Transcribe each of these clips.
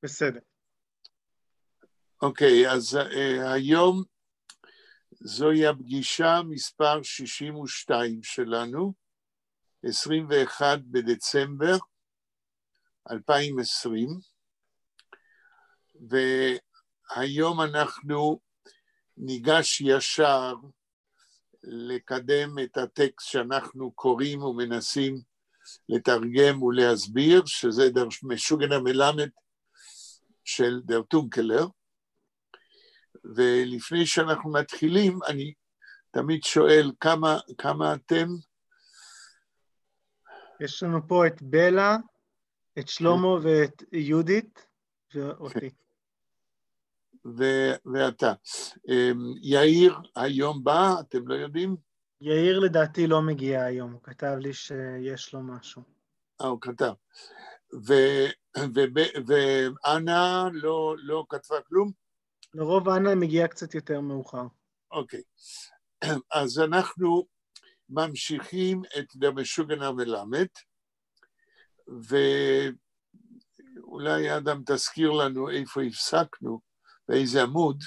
בסדר. אוקיי, אז היום זוהי הפגישה מספר 62 שלנו, 21 בדצמבר 2020, והיום אנחנו ניגש ישר לקדם את הטקסט שאנחנו קוראים ומנסים לתרגם ולהסביר, שזה דר משוגן המלמד של דר טונקלר. ולפני שאנחנו מתחילים, אני תמיד שואל כמה אתם? יש לנו פה את בלה, את שלמה ואת יהודית, ואותי. ואתה. יאיר היום בא, אתם לא יודעים? יאיר לדעתי לא מגיע היום, הוא כתב לי שיש לו משהו. הוא כתב. ואנה לא כתבה כלום? לרוב אנה מגיעה קצת יותר מאוחר. אוקיי. אז אנחנו ממשיכים את דר משוגן המלמד, ואולי אדם תזכיר לנו איפה הפסקנו, באיזה עמוד.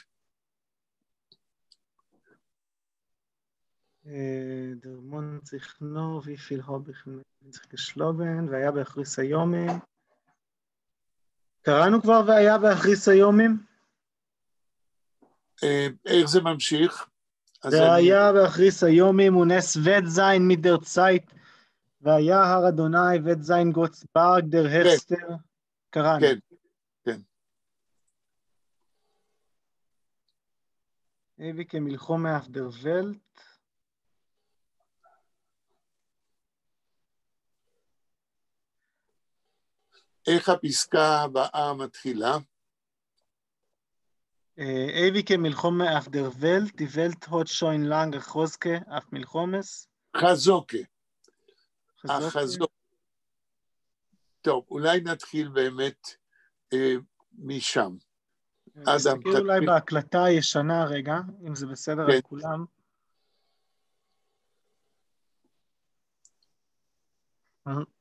Der Mond sich noch, wie viel habe ich sich geschlagen, והיה באחריס היומים. קראנו כבר והיה באחריס היומים? איך זה ממשיך? והיה באחריס היומים, ונס ואת זין מדר צייט, והיה הר אדוני ואת זין גוץ ברג דר הרסטר. קראנו. כן, כן. אבי כמלחום מאף דר ולט. איך הפסקה הבאה מתחילה? אבי כמלחום מאף דר ולט, די ולט הוט שוין לנג חוזקה, אף מלחומס. חזוקה. החזוק. טוב, אולי נתחיל באמת משם. נסתכל אולי בהקלטה הישנה רגע, אם זה בסדר על כולם.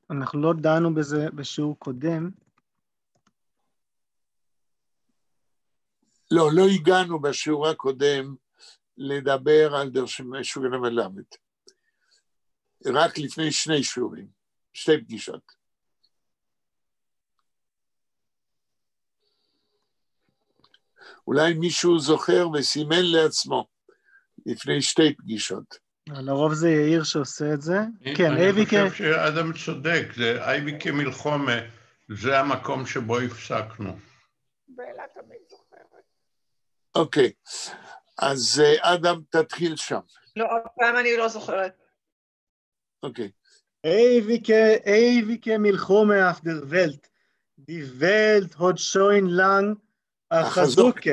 אנחנו לא דנו בזה בשיעור קודם. לא הגענו בשיעור הקודם לדבר על דר משוגן המלמד. רק לפני שני שיעורים, שתי פגישות. אולי מישהו זוכר וסימן לעצמו לפני שתי פגישות. לרוב זה יאיר שעושה את זה. כן, אני חושב שאדם צודק, זה אייבי כמלחומה, זה המקום שבו הפסקנו. ואלה תמיד זוכרת. אוקיי, אז אדם תתחיל שם. לא, הפעם אני לא זוכרת. אוקיי. אייבי כמלחומה אף דר ולט, די ולט הוד שוין לנג, החזוקה,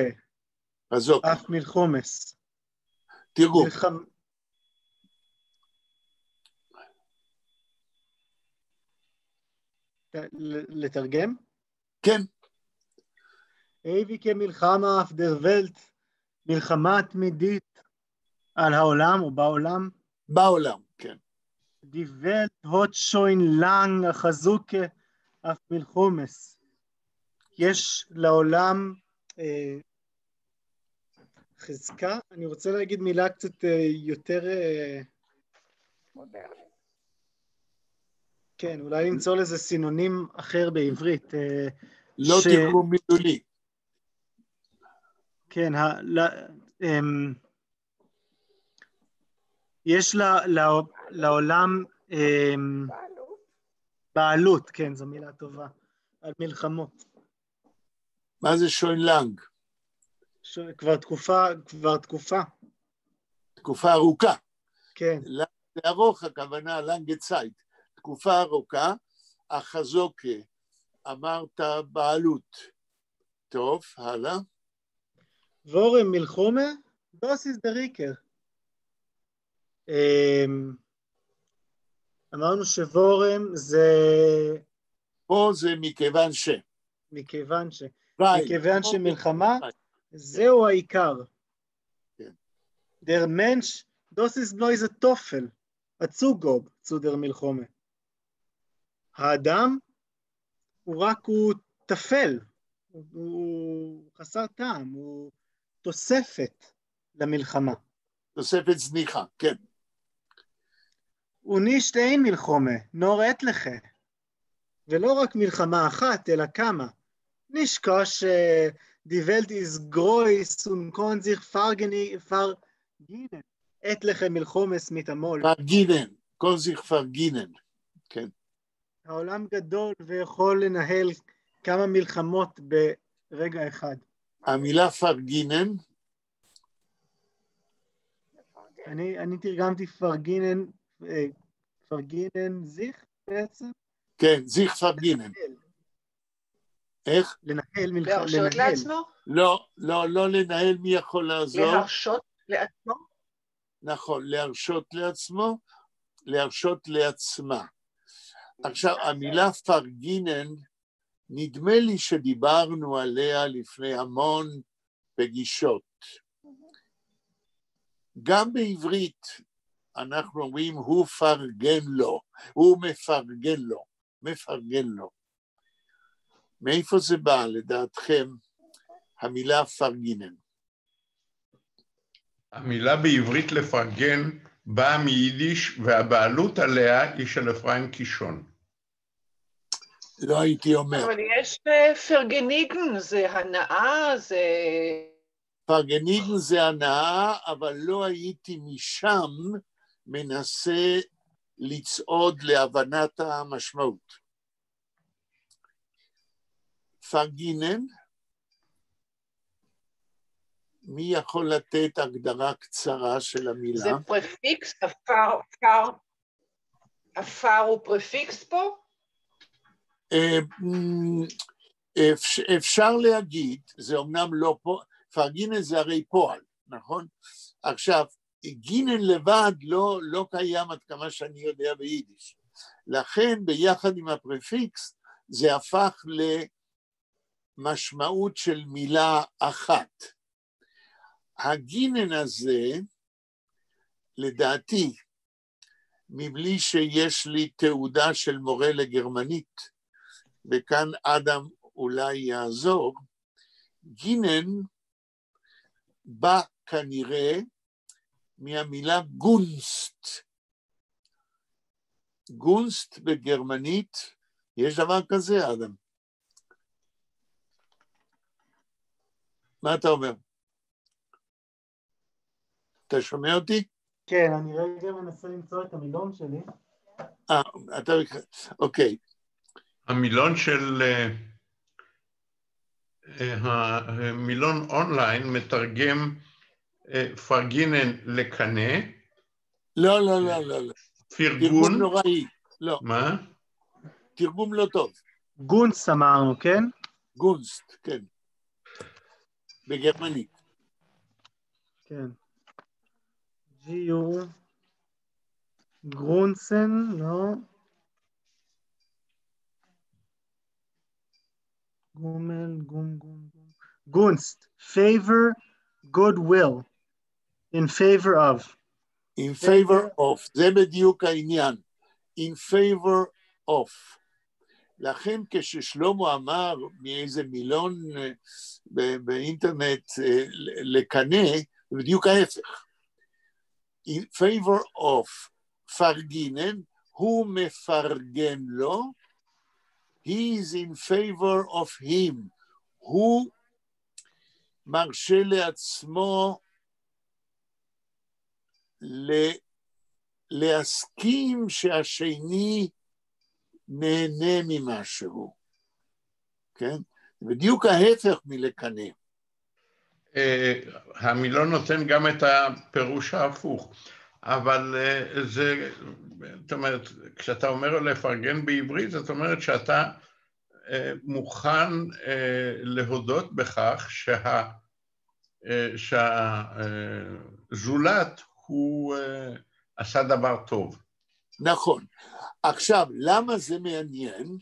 אף מלחומס. תראו. לתרגם? כן. אייבי כמלחמה אף דר ולט, מלחמה תמידית על העולם או בעולם? בעולם, כן. די ולט הוט שוין לנג, החזוקה, אף מלחומס. יש לעולם חזקה, אני רוצה להגיד מילה קצת יותר מודרנית. כן, אולי למצוא לזה סינונים אחר בעברית. לא תרגום מילולי. כן, יש לעולם בעלות, כן, זו מילה טובה, על מלחמות. מה זה שוין לנג? כבר תקופה. תקופה ארוכה. כן. לנג זה ארוך, הכוונה לנג צייט. תקופה ארוכה, החזוקה, אמרת בעלות. טוב, הלאה. וורם מלחומה, דוס איז דריקר. אמרנו שווורם זה... פה זה מכיוון ש. מכיוון שמלחמה, זהו העיקר. Der Mensch, das ist nur איזה תופל, הצוגוב, צודר מלחומה. האדם הוא תפל, הוא חסר טעם, הוא תוספת למלחמה. תוספת זניחה, כן. ונישט אין מלחומה, נור אתלכה. ולא רק מלחמה אחת, אלא כמה. נשקוש די ולט איז גרויס ומקון זיך פרגינן. אתלכה מלחומס מתעמול. פרגינן, כל זיך פרגינן, כן. העולם גדול ויכול לנהל כמה מלחמות ברגע אחד. המילה פרגינן, אני תרגמתי פרגינן זיך בעצם? כן, זיך פרגינן. איך? לנהל להרשות לעצמו? לא לנהל, מי יכול לעזור? להרשות לעצמו? נכון, להרשות לעצמו, להרשות לעצמה. עכשיו, המילה פרגינן, נדמה לי שדיברנו עליה לפני המון פגישות. גם בעברית אנחנו אומרים, הוא פרגן לו, הוא מפרגן לו. מאיפה זה בא, לדעתכם, המילה פרגינן? המילה בעברית לפרגן באה מיידיש, והבעלות עליה היא של אפרים קישון. לא הייתי אומר. אבל יש פרגניגן, זה הנאה, זה... פרגניגן זה הנאה, אבל לא הייתי משם מנסה לצעוד להבנת המשמעות. פרגינן, מי יכול לתת הגדרה קצרה של המילה? זה פרפיקס, אפר הוא פרפיקס פה? אפשר להגיד, זה אומנם לא פה, פרגינן זה הרי פועל, נכון? עכשיו, גינן לבד לא קיים עד כמה שאני יודע ביידיש. לכן ביחד עם הפרפיקס זה הפך למשמעות של מילה אחת. הגינן הזה, לדעתי, מבלי שיש לי תעודה של מורה לגרמנית, וכאן אדם אולי יעזור, גינן בא כנראה מהמילה גונסט. גונסט בגרמנית, יש דבר כזה, אדם? מה אתה אומר? אתה שומע אותי? כן, אני רגע מנסה למצוא את המילון שלי. אוקיי. המילון של המילון אונליין מתרגם פרגינן לקנה. לא. פרגון. תרגום נוראי. לא. מה? תרגום לא טוב. גונס אמרנו, כן? גונסט, כן. בגרמנית. כן. ג'יו. גרונסן, לא. גונסט. favor, goodwill. in favor of. In favor of. זה בדיוק העניין. In favor of. לכן כששלמה אמר מאיזה מילון באינטרנט לקנה, זה בדיוק ההפך. In favor of פרגינן, הוא מפרגן לו, he is in favor of him, הוא מרשה לעצמו להסכים שהשני נהנה ממשהו, כן? בדיוק ההפך מלקנה. המילון נותן גם את הפירוש ההפוך, אבל זה, זאת אומרת, כשאתה אומר לפרגן בעברית, זאת אומרת שאתה מוכן להודות בכך שהזולת הוא עשה דבר טוב. נכון. עכשיו, למה זה מעניין?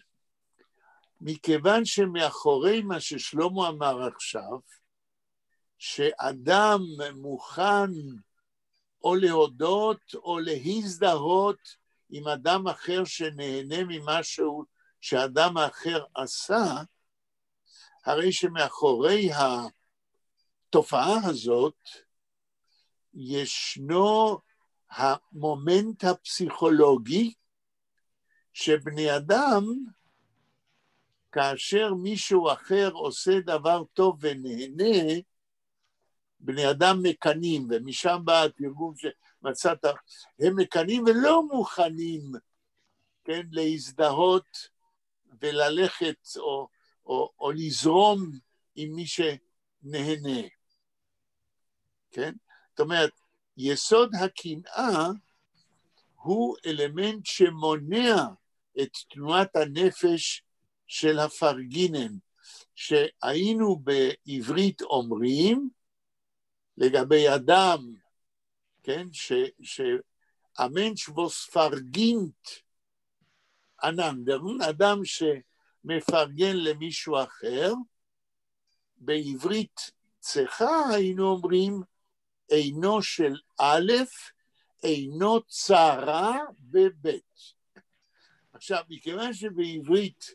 מכיוון שמאחורי מה ששלמה אמר עכשיו, שאדם מוכן או להודות או להזדהות עם אדם אחר שנהנה ממשהו שאדם אחר עשה, הרי שמאחורי התופעה הזאת ישנו המומנט הפסיכולוגי שבני אדם, כאשר מישהו אחר עושה דבר טוב ונהנה, בני אדם מקנים, ומשם בא התרגום שמצאת, הם מקנים ולא מוכנים, כן, להזדהות וללכת או לזרום עם מי שנהנה. כן? זאת אומרת, יסוד הקנאה הוא אלמנט שמונע את תנועת הנפש של הפרגינן, שהיינו בעברית אומרים, לגבי אדם, כן, שהמנש ווס פרגינט אננדרן, אדם שמפרגן למישהו אחר, בעברית צחה היינו אומרים, אינו של א', אינו צרה בבית. עכשיו, מכיוון שבעברית,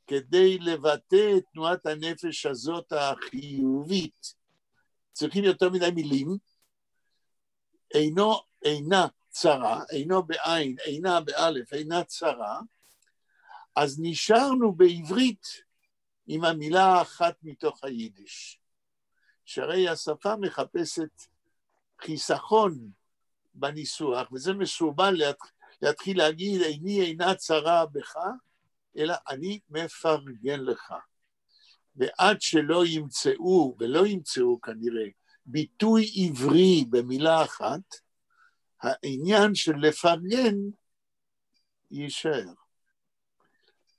כדי לבטא את תנועת הנפש הזאת החיובית, צריכים יותר מדי מילים, אינה צרה, אינו בעין, אינה באלף, אינה צרה, אז נשארנו בעברית עם המילה האחת מתוך היידיש, שהרי השפה מחפשת חיסכון בניסוח, וזה מסורבל להתחיל להגיד, אינה צרה בך, אלא אני מפרגן לך. ועד שלא ימצאו, ולא ימצאו כנראה, ביטוי עברי במילה אחת, העניין של לפרגן יישאר.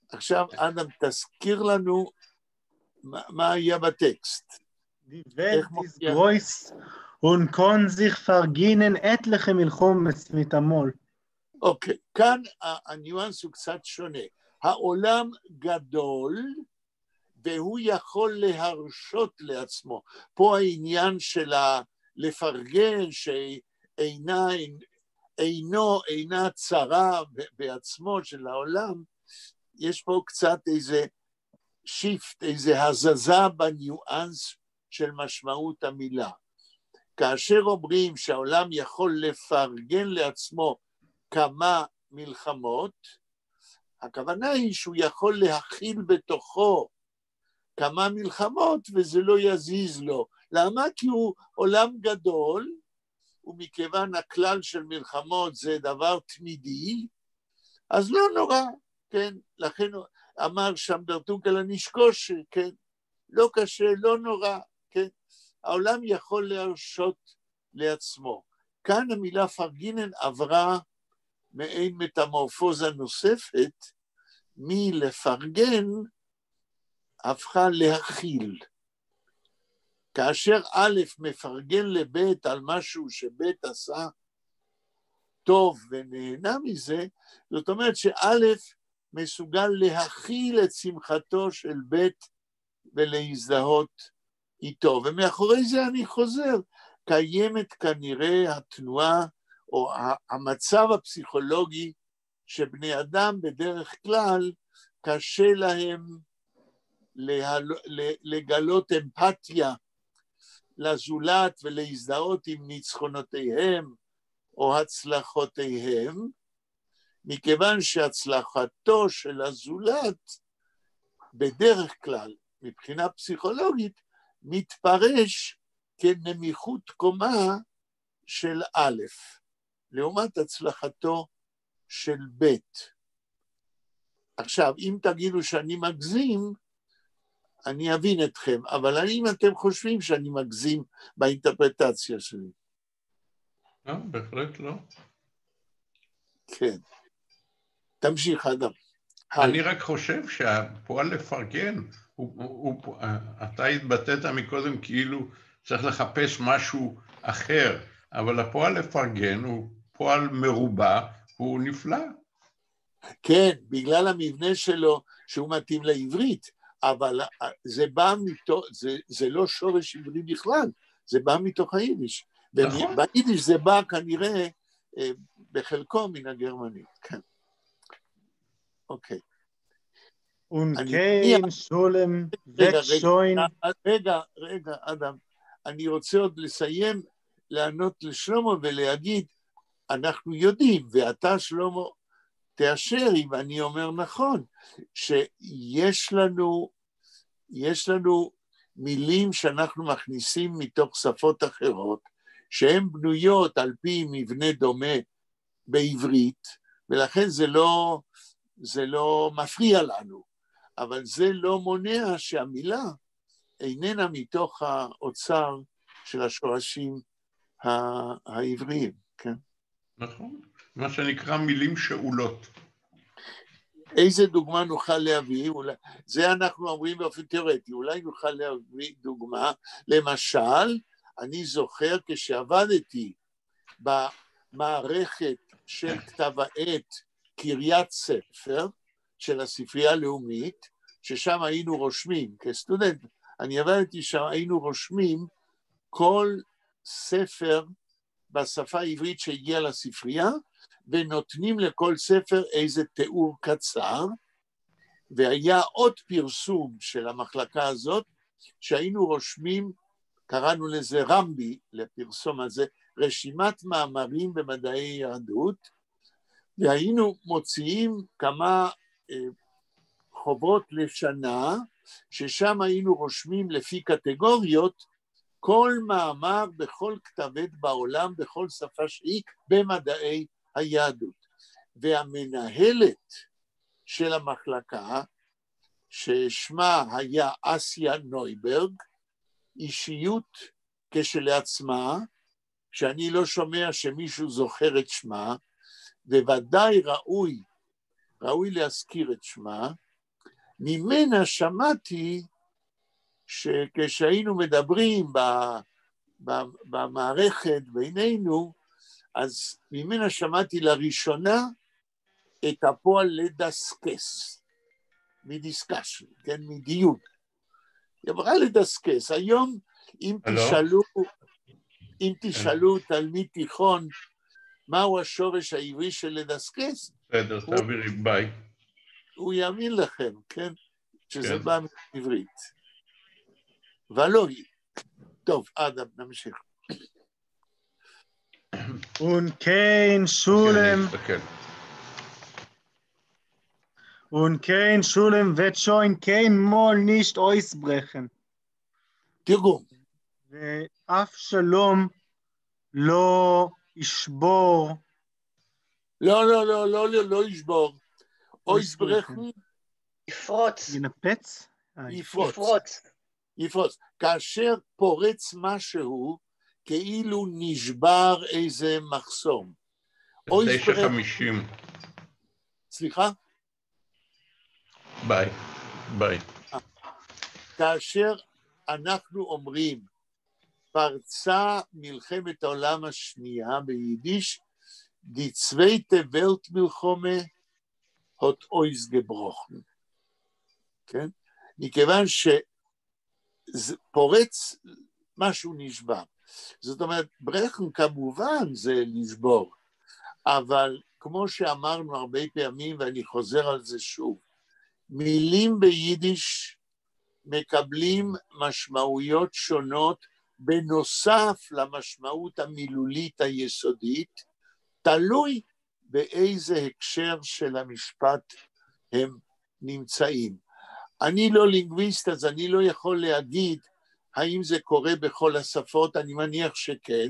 עכשיו, אדם, תזכיר לנו מה היה בטקסט. Die Welt ist groß und kann sich vergehen etliche מלחומות מתמול. אוקיי, כאן הניואנס הוא קצת שונה. העולם גדול, והוא יכול להרשות לעצמו. פה העניין של לפרגן, אינה צרה בעצמו של העולם, יש פה קצת איזה שיפט, איזה הזזה בניואנס של משמעות המילה. כאשר אומרים שהעולם יכול לפרגן לעצמו כמה מלחמות, הכוונה היא שהוא יכול להכיל בתוכו כמה מלחמות וזה לא יזיז לו. למה? כי הוא עולם גדול, ומכיוון הכלל של מלחמות זה דבר תמידי, אז לא נורא, כן? לכן אמר שם דרטונקל הנשקוש, כן? לא קשה, לא נורא, כן? העולם יכול להרשות לעצמו. כאן המילה פרגינן עברה מעין מטמורפוזה נוספת, מלפרגן הפכה להכיל. כאשר א' מפרגן לבית על משהו שבית עשה טוב ונהנה מזה, זאת אומרת שא' מסוגל להכיל את שמחתו של בית ולהזדהות איתו. ומאחורי זה אני חוזר, קיימת כנראה התנועה או המצב הפסיכולוגי שבני אדם בדרך כלל קשה להם לגלות אמפתיה לזולת ולהזדהות עם ניצחונותיהם או הצלחותיהם, מכיוון שהצלחתו של הזולת בדרך כלל מבחינה פסיכולוגית מתפרש כנמיכות קומה של א', לעומת הצלחתו של ב'. עכשיו, אם תגידו שאני מגזים, אני אבין אתכם, אבל האם אתם חושבים שאני מגזים באינטרפרטציה שלי? לא, בהחלט לא. כן. תמשיך, אדם. אני רק חושב שהפועל לפרגן, אתה התבטאת מקודם כאילו צריך לחפש משהו אחר, אבל הפועל לפרגן הוא פועל מרובע, הוא נפלא. כן, בגלל המבנה שלו שהוא מתאים לעברית, אבל זה בא מתוך, זה לא שורש עברי בכלל, זה בא מתוך היידיש. נכון. ביידיש זה בא כנראה בחלקו מן הגרמנית, כן. אוקיי. אונקיין, שולם, רגע, וטשוין. רגע, אדם, אני רוצה עוד לסיים, לענות לשלמה ולהגיד, אנחנו יודעים, ואתה שלמה תאשר אם אני אומר נכון, שיש לנו מילים שאנחנו מכניסים מתוך שפות אחרות, שהן בנויות על פי מבנה דומה בעברית, ולכן זה לא מפריע לנו, אבל זה לא מונע שהמילה איננה מתוך האוצר של השורשים העבריים, כן? נכון, מה שנקרא מילים שאולות. איזה דוגמה נוכל להביא? זה אנחנו אומרים באופן תיאורטי, אולי נוכל להביא דוגמה, למשל, אני זוכר כשעבדתי במערכת של כתב העת קריית ספר, של הספרייה הלאומית, ששם היינו רושמים, כסטודנט, אני עבדתי שם, היינו רושמים כל ספר בשפה העברית שהגיע לספרייה, ונותנים לכל ספר איזה תיאור קצר, והיה עוד פרסום של המחלקה הזאת, שהיינו רושמים, קראנו לזה רמבי, לפרסום הזה, רשימת מאמרים במדעי יהדות, והיינו מוציאים כמה חוברות לשנה, ששם היינו רושמים לפי קטגוריות, כל מאמר בכל כתב עת בעולם, בכל שפה שהיא, במדעי היהדות. והמנהלת של המחלקה, ששמה היה אסיה נויברג, אישיות כשלעצמה, שאני לא שומע שמישהו זוכר את שמה, וודאי ראוי להזכיר את שמה, ממנה שמעתי שכשהיינו מדברים במערכת בינינו, אז ממנה שמעתי לראשונה את הפועל לדסקס, מדיסקשן, כן, מדיון. היא אמרה לדסקס. היום אם תשאלו תלמיד תיכון, מהו השורש העברי של לדסקס? בסדר, תעבירי, ביי. הוא יאמין לכם, כן? שזה בא מעברית. ולא היא. טוב, אדם, נמשיך. אונקיין, שולם. אונקיין, שולם, וטשוין, קיין, מול, נישט, אויסברכן. תרגום. ואף שלום לא ישבור. לא ישבור. אויסברכן. יפרוץ. ינפץ? יפרוץ. כאשר פורץ משהו, כאילו נשבר איזה מחסום. 9:50. סליחה? ביי. כאשר אנחנו אומרים, פרצה מלחמת העולם השנייה ביידיש, die zweite Weltmilchome hat ausgebrochen. כן? מכיוון שפורץ משהו נשבר. זאת אומרת, ברכן כמובן זה לשבור, אבל כמו שאמרנו הרבה פעמים, ואני חוזר על זה שוב, מילים ביידיש מקבלים משמעויות שונות, בנוסף למשמעות המילולית היסודית, תלוי באיזה הקשר של המשפט הם נמצאים. אני לא לינגוויסט, אז אני לא יכול להגיד האם זה קורה בכל השפות, אני מניח שכן,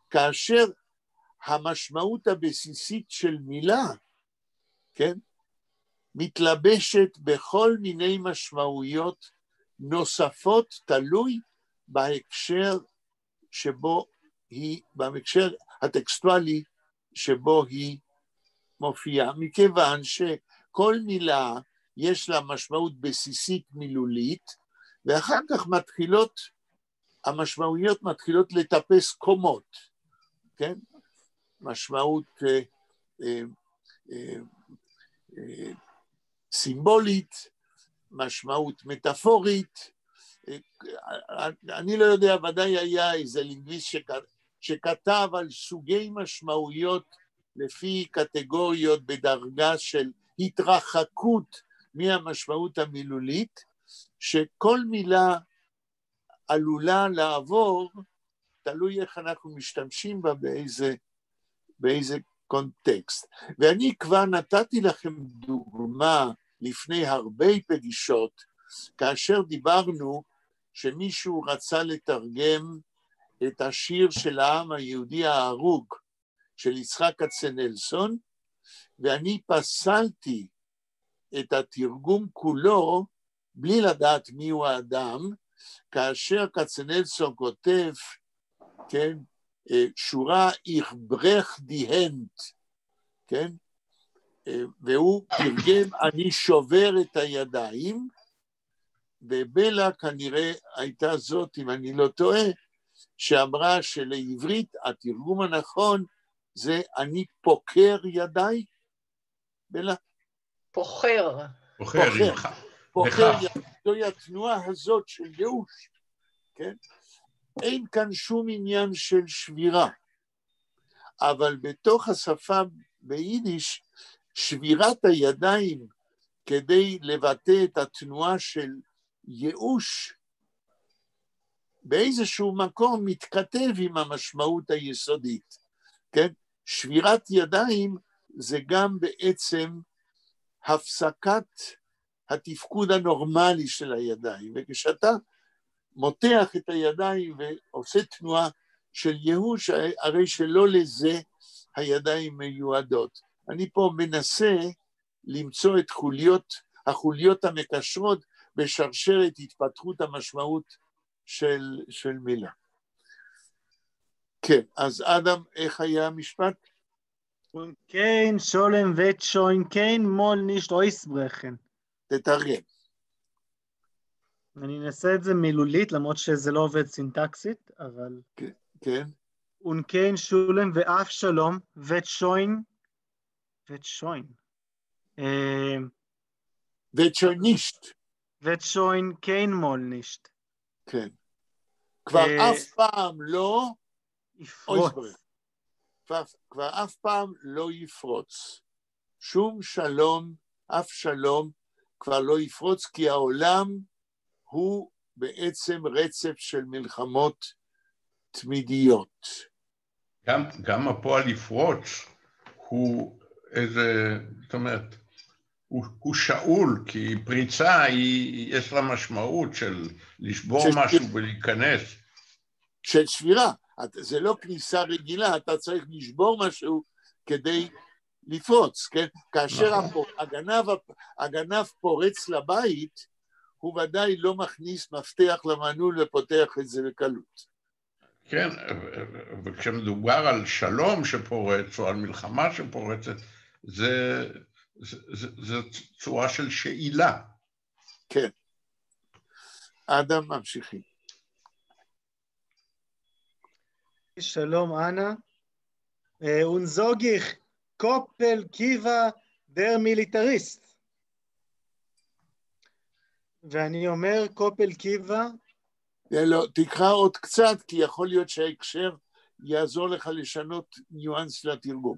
כאשר המשמעות הבסיסית של מילה, כן, מתלבשת בכל מיני משמעויות נוספות, תלוי בהקשר שבו היא, בהקשר הטקסטואלי שבו היא מופיעה, מכיוון שכל מילה יש לה משמעות בסיסית מילולית, ואחר כך המשמעויות מתחילות לטפס קומות, כן? משמעות סימבולית, משמעות מטאפורית, אני לא יודע, ודאי היה איזה לינגוויסט שכתב על סוגי משמעויות לפי קטגוריות בדרגה של התרחקות מהמשמעות המילולית, שכל מילה עלולה לעבור, תלוי איך אנחנו משתמשים בה באיזה קונטקסט. ואני כבר נתתי לכם דוגמה לפני הרבה פגישות, כאשר דיברנו שמישהו רצה לתרגם את השיר של העם היהודי ההרוג, של יצחק כצנלסון, ואני פסלתי את התרגום כולו, בלי לדעת מיהו האדם, כאשר כצנלסון כותב, כן, שורה איך ברך די הנד, כן, והוא תרגם אני שובר את הידיים, ובלה כנראה הייתה זאת, אם אני לא טועה, שאמרה שלעברית התרגום הנכון זה אני פוקר ידיי, בלה? פוחר. פוחר ידיי, זוהי התנועה הזאת של ייאוש, כן? אין כאן שום עניין של שבירה, אבל בתוך השפה ביידיש, שבירת הידיים כדי לבטא את התנועה של ייאוש, באיזשהו מקום מתכתב עם המשמעות היסודית, כן? שבירת ידיים זה גם בעצם הפסקת התפקוד הנורמלי של הידיים, וכשאתה מותח את הידיים ועושה תנועה של ייאוש, הרי שלא לזה הידיים מיועדות. אני פה מנסה למצוא את החוליות המקשרות בשרשרת התפתחות המשמעות של מילה. כן, אז אדם, איך היה המשפט? כן, שולם וטשוין, כן, מול נישט אויסברכן. תתרגם. אני אנסה את זה מילולית, למרות שזה לא עובד סינטקסית, אבל... כן. ונכן שולם ואף שלום, וטשוין. וטשוין נישט. וטשוין כן מול נישט. כן. כבר אף פעם לא יפרוץ. כבר אף פעם לא יפרוץ. שום שלום, אף שלום, כבר לא יפרוץ, כי העולם הוא בעצם רצף של מלחמות תמידיות. גם הפועל יפרוץ הוא איזה, זאת אומרת, הוא שאול, כי פריצה יש לה משמעות של לשבור משהו ולהיכנס. של שבירה, זה לא כניסה רגילה, אתה צריך לשבור משהו כדי לפרוץ, כן? כאשר הגנב פורץ לבית, הוא ודאי לא מכניס מפתח למנעול ופותח את זה בקלות. כן, וכשמדובר על שלום שפורץ או על מלחמה שפורצת, זה צורה של שאילה. כן. אדם ממשיכים. שלום אנה. אונזוגיך קופל קיבה דר מיליטריסט. ואני אומר קופל קיבה. לא, תקרא עוד קצת, כי יכול להיות שההקשר יעזור לך לשנות ניואנס לתרגום.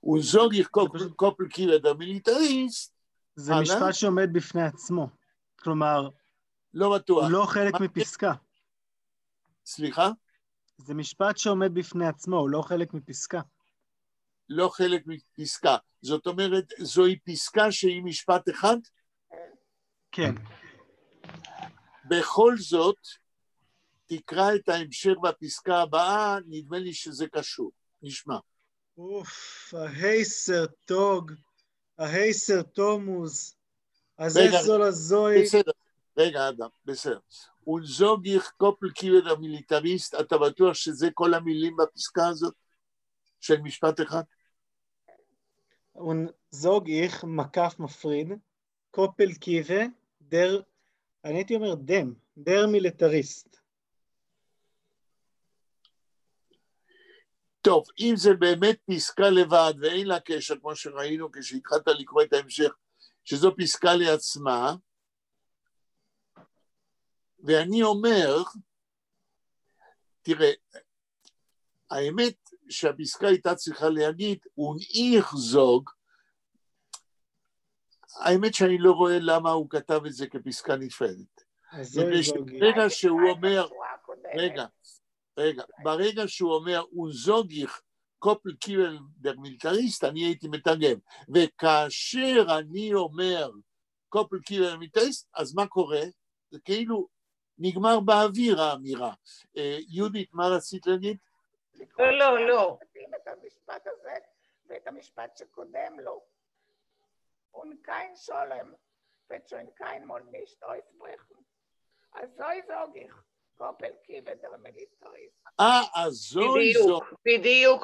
אונזוגיך קופל קיבה דר מיליטריסט. זה משפט שעומד בפני עצמו. כלומר, לא בטוח. הוא לא חלק מפסקה. סליחה? זה משפט שעומד בפני עצמו, הוא לא חלק מפסקה. לא חלק מפסקה. זאת אומרת, זוהי פסקה שהיא משפט אחד? כן. בכל זאת, תקרא את ההמשך בפסקה הבאה, נדמה לי שזה קשור. נשמע. ההייסר טוג, ההייסר תומוז, אז איזו לזוי. בסדר, רגע אדם, בסדר. אונזוגיך קופל קיבל המיליטריסט, אתה בטוח שזה כל המילים בפסקה הזאת של משפט אחד? אונזוגיך מקף מפריד, קופל קיבה, דר, אני הייתי אומר דם, דר מיליטריסט. טוב, אם זה באמת פסקה לבד ואין לה קשר, כמו שראינו כשהתחלת לקרוא את ההמשך, שזו פסקה לעצמה, ואני אומר, תראה, האמת שהפסקה הייתה צריכה להגיד, אונאיך זוג, האמת שאני לא רואה למה הוא כתב את זה כפסקה נפרדת. הזוי זוגי. ברגע שהוא אומר, רגע, ברגע שהוא אומר, וזוגיך קופל קיבל דר מילטריסט, אני הייתי מתרגם. וכאשר אני אומר קופל קיבל דר מילטריסט, אז מה קורה? זה כאילו נגמר באוויר האמירה. יהודית, מה רצית להגיד? לא. את המשפט הזה ואת המשפט שקודם לו. אונקיין שולם, וצ'ונקיין מול נישט אויסברכן. אז זוי זוגיך, קופל קיבל דר מילטריסט. זוי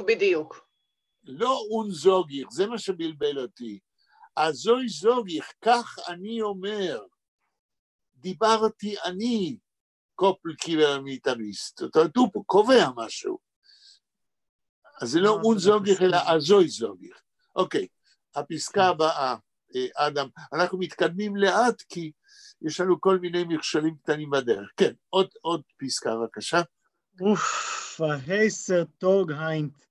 בדיוק. לא אונזוגיך, זה מה שבלבל אותי. הזוי זוגיך, כך אני אומר, דיברתי אני, קופל קיבל מיליטריסט. זאת אומרת, הוא פה קובע משהו. אז זה לא אונזוגיך, אלא הזוי זוגיך. אוקיי, הפסקה הבאה, אדם, אנחנו מתקדמים לאט, כי יש לנו כל מיני מכשולים קטנים בדרך. כן, עוד פסקה, בבקשה. ההייסר טוג היינט,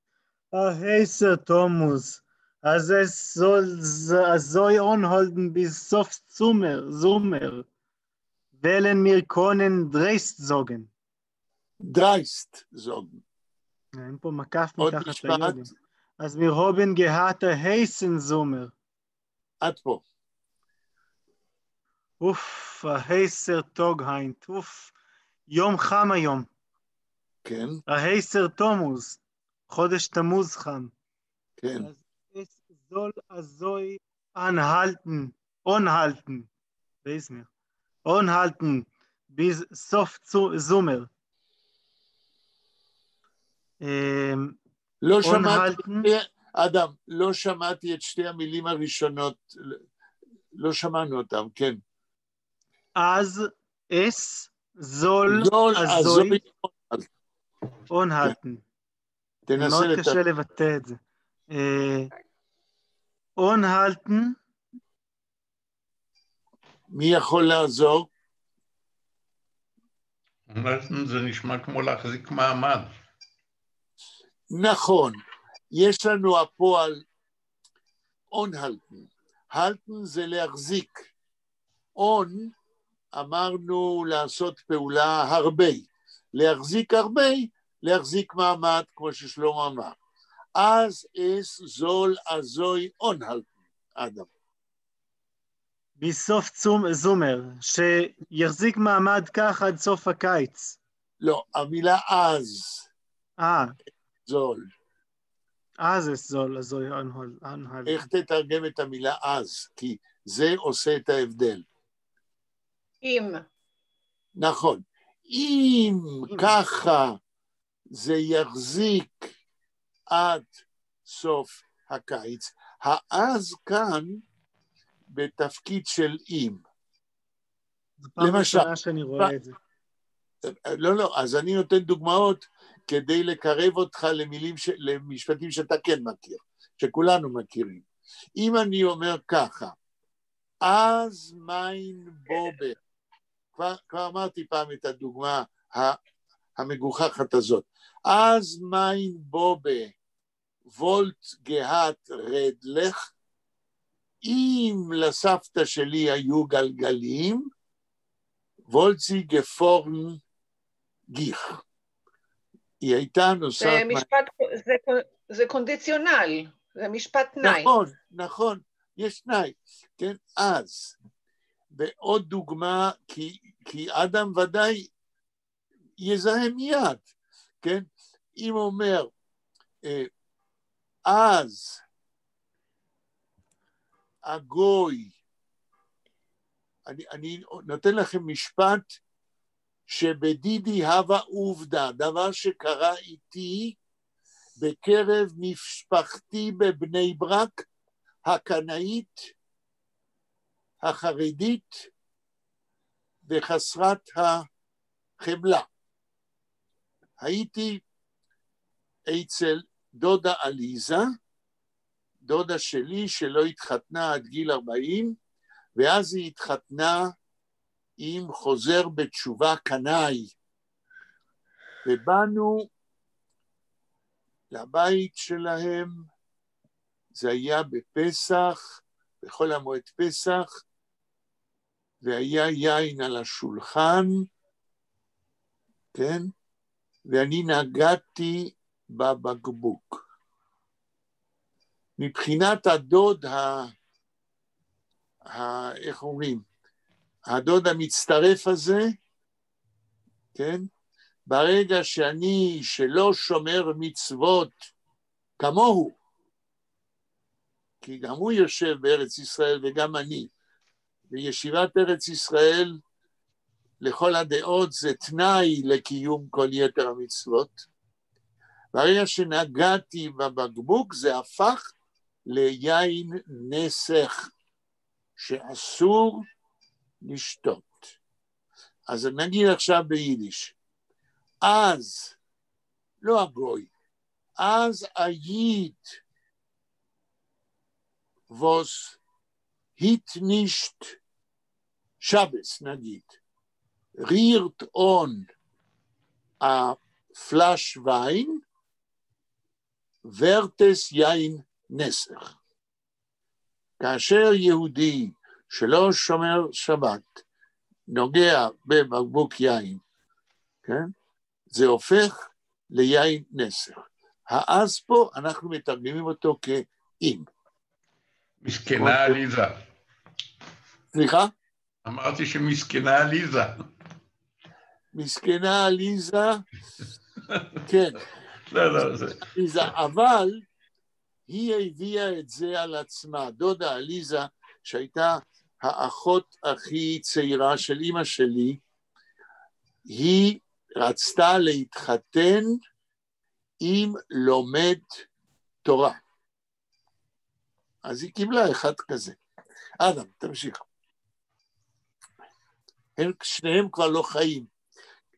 ההייסר תומוס, אז זוי אונהולדן ביס סוף זומר, ולן מיר קונן דרייסט זוגן. דרייסט זוגן. אין פה מקף עוד מתחת משפט. ליודים. אז מיר הובן גהת ההייסן זומר. עד פה. ההייסר טוג היינט, יום חם היום. כן. ההייסר תומוז, חודש תמוז חם. כן. אז es soll azoi anhalten, bis סוף זומר. לא שמעתי, אדם, לא שמעתי את שתי המילים הראשונות, לא שמענו אותם, כן. אז es soll azoi anhalten. תנסה מאוד קשה לבטא את זה. anhalten. מי יכול לעזור? זה נשמע כמו להחזיק מעמד. נכון, יש לנו הפועל אונהלטן. הלטן זה להחזיק. און, אמרנו לעשות פעולה הרבה. להחזיק הרבה, להחזיק מעמד, כמו ששלמה אמר. אז אס זול אזוי אונהלטן, אדם. בסוף זומר, שיחזיק מעמד כך עד סוף הקיץ. לא, המילה אז. זול. אז אס זול אזוי אונהלטן. איך תתרגם את המילה אז? כי זה עושה את ההבדל. אם. נכון. אם ככה זה יחזיק עד סוף הקיץ, אז כאן בתפקיד של אם. זו פעם ראשונה שאני רואה את זה. לא, אז אני נותן דוגמאות כדי לקרב אותך למשפטים שאתה כן מכיר, שכולנו מכירים. אם אני אומר ככה, אז מיין בובר, כבר אמרתי פעם את הדוגמה המגוחכת הזאת, אז מיין בובה וולט גהת רדלך, אם לסבתא שלי היו גלגלים, וולצי גפורן גיך. היא הייתה נוסעת... זה קונדיציונל, זה משפט תנאי. נכון, יש תנאי. כן, אז, ועוד דוגמה, כי אדם ודאי יזהה מיד, כן? אם אומר, אז הגוי, אני נותן לכם משפט שבדידי הווה עובדה, דבר שקרה איתי בקרב משפחתי בבני ברק, הקנאית, החרדית וחסרת החמלה. הייתי אצל דודה עליזה, דודה שלי שלא התחתנה עד גיל 40, ואז היא התחתנה עם חוזר בתשובה קנאי, ובאנו לבית שלהם, זה היה בפסח, בחול המועד פסח, והיה יין על השולחן, כן? ואני נגעתי בבקבוק. מבחינת הדוד, איך אומרים? הדוד המצטרף הזה, כן? ברגע שאני שלא שומר מצוות כמוהו, כי גם הוא יושב בארץ ישראל וגם אני, בישיבת ארץ ישראל לכל הדעות זה תנאי לקיום כל יתר המצוות. ברגע שנגעתי בבקבוק זה הפך ליין נסך שאסור לשתות. אז נגיד עכשיו ביידיש, אז, לא הגוי, אז היית was hit nicht Shabbos, נגיד, rührt on a flash Wein, wird es יין נסך. כאשר יהודי שלא שומר שבת, נוגע בבקבוק יין, כן? זה הופך ליין נסך. אז פה אנחנו מתרגמים אותו כאם. מסכנה עליזה. סליחה? אמרתי שמסכנה עליזה. מסכנה עליזה, כן. לא, זה... עליזה, אבל היא הביאה את זה על עצמה. דודה עליזה, שהייתה האחות הכי צעירה של אמא שלי, היא רצתה להתחתן עם לומד תורה. אז היא קיבלה אחד כזה. אדם, תמשיך. הם שניהם כבר לא חיים,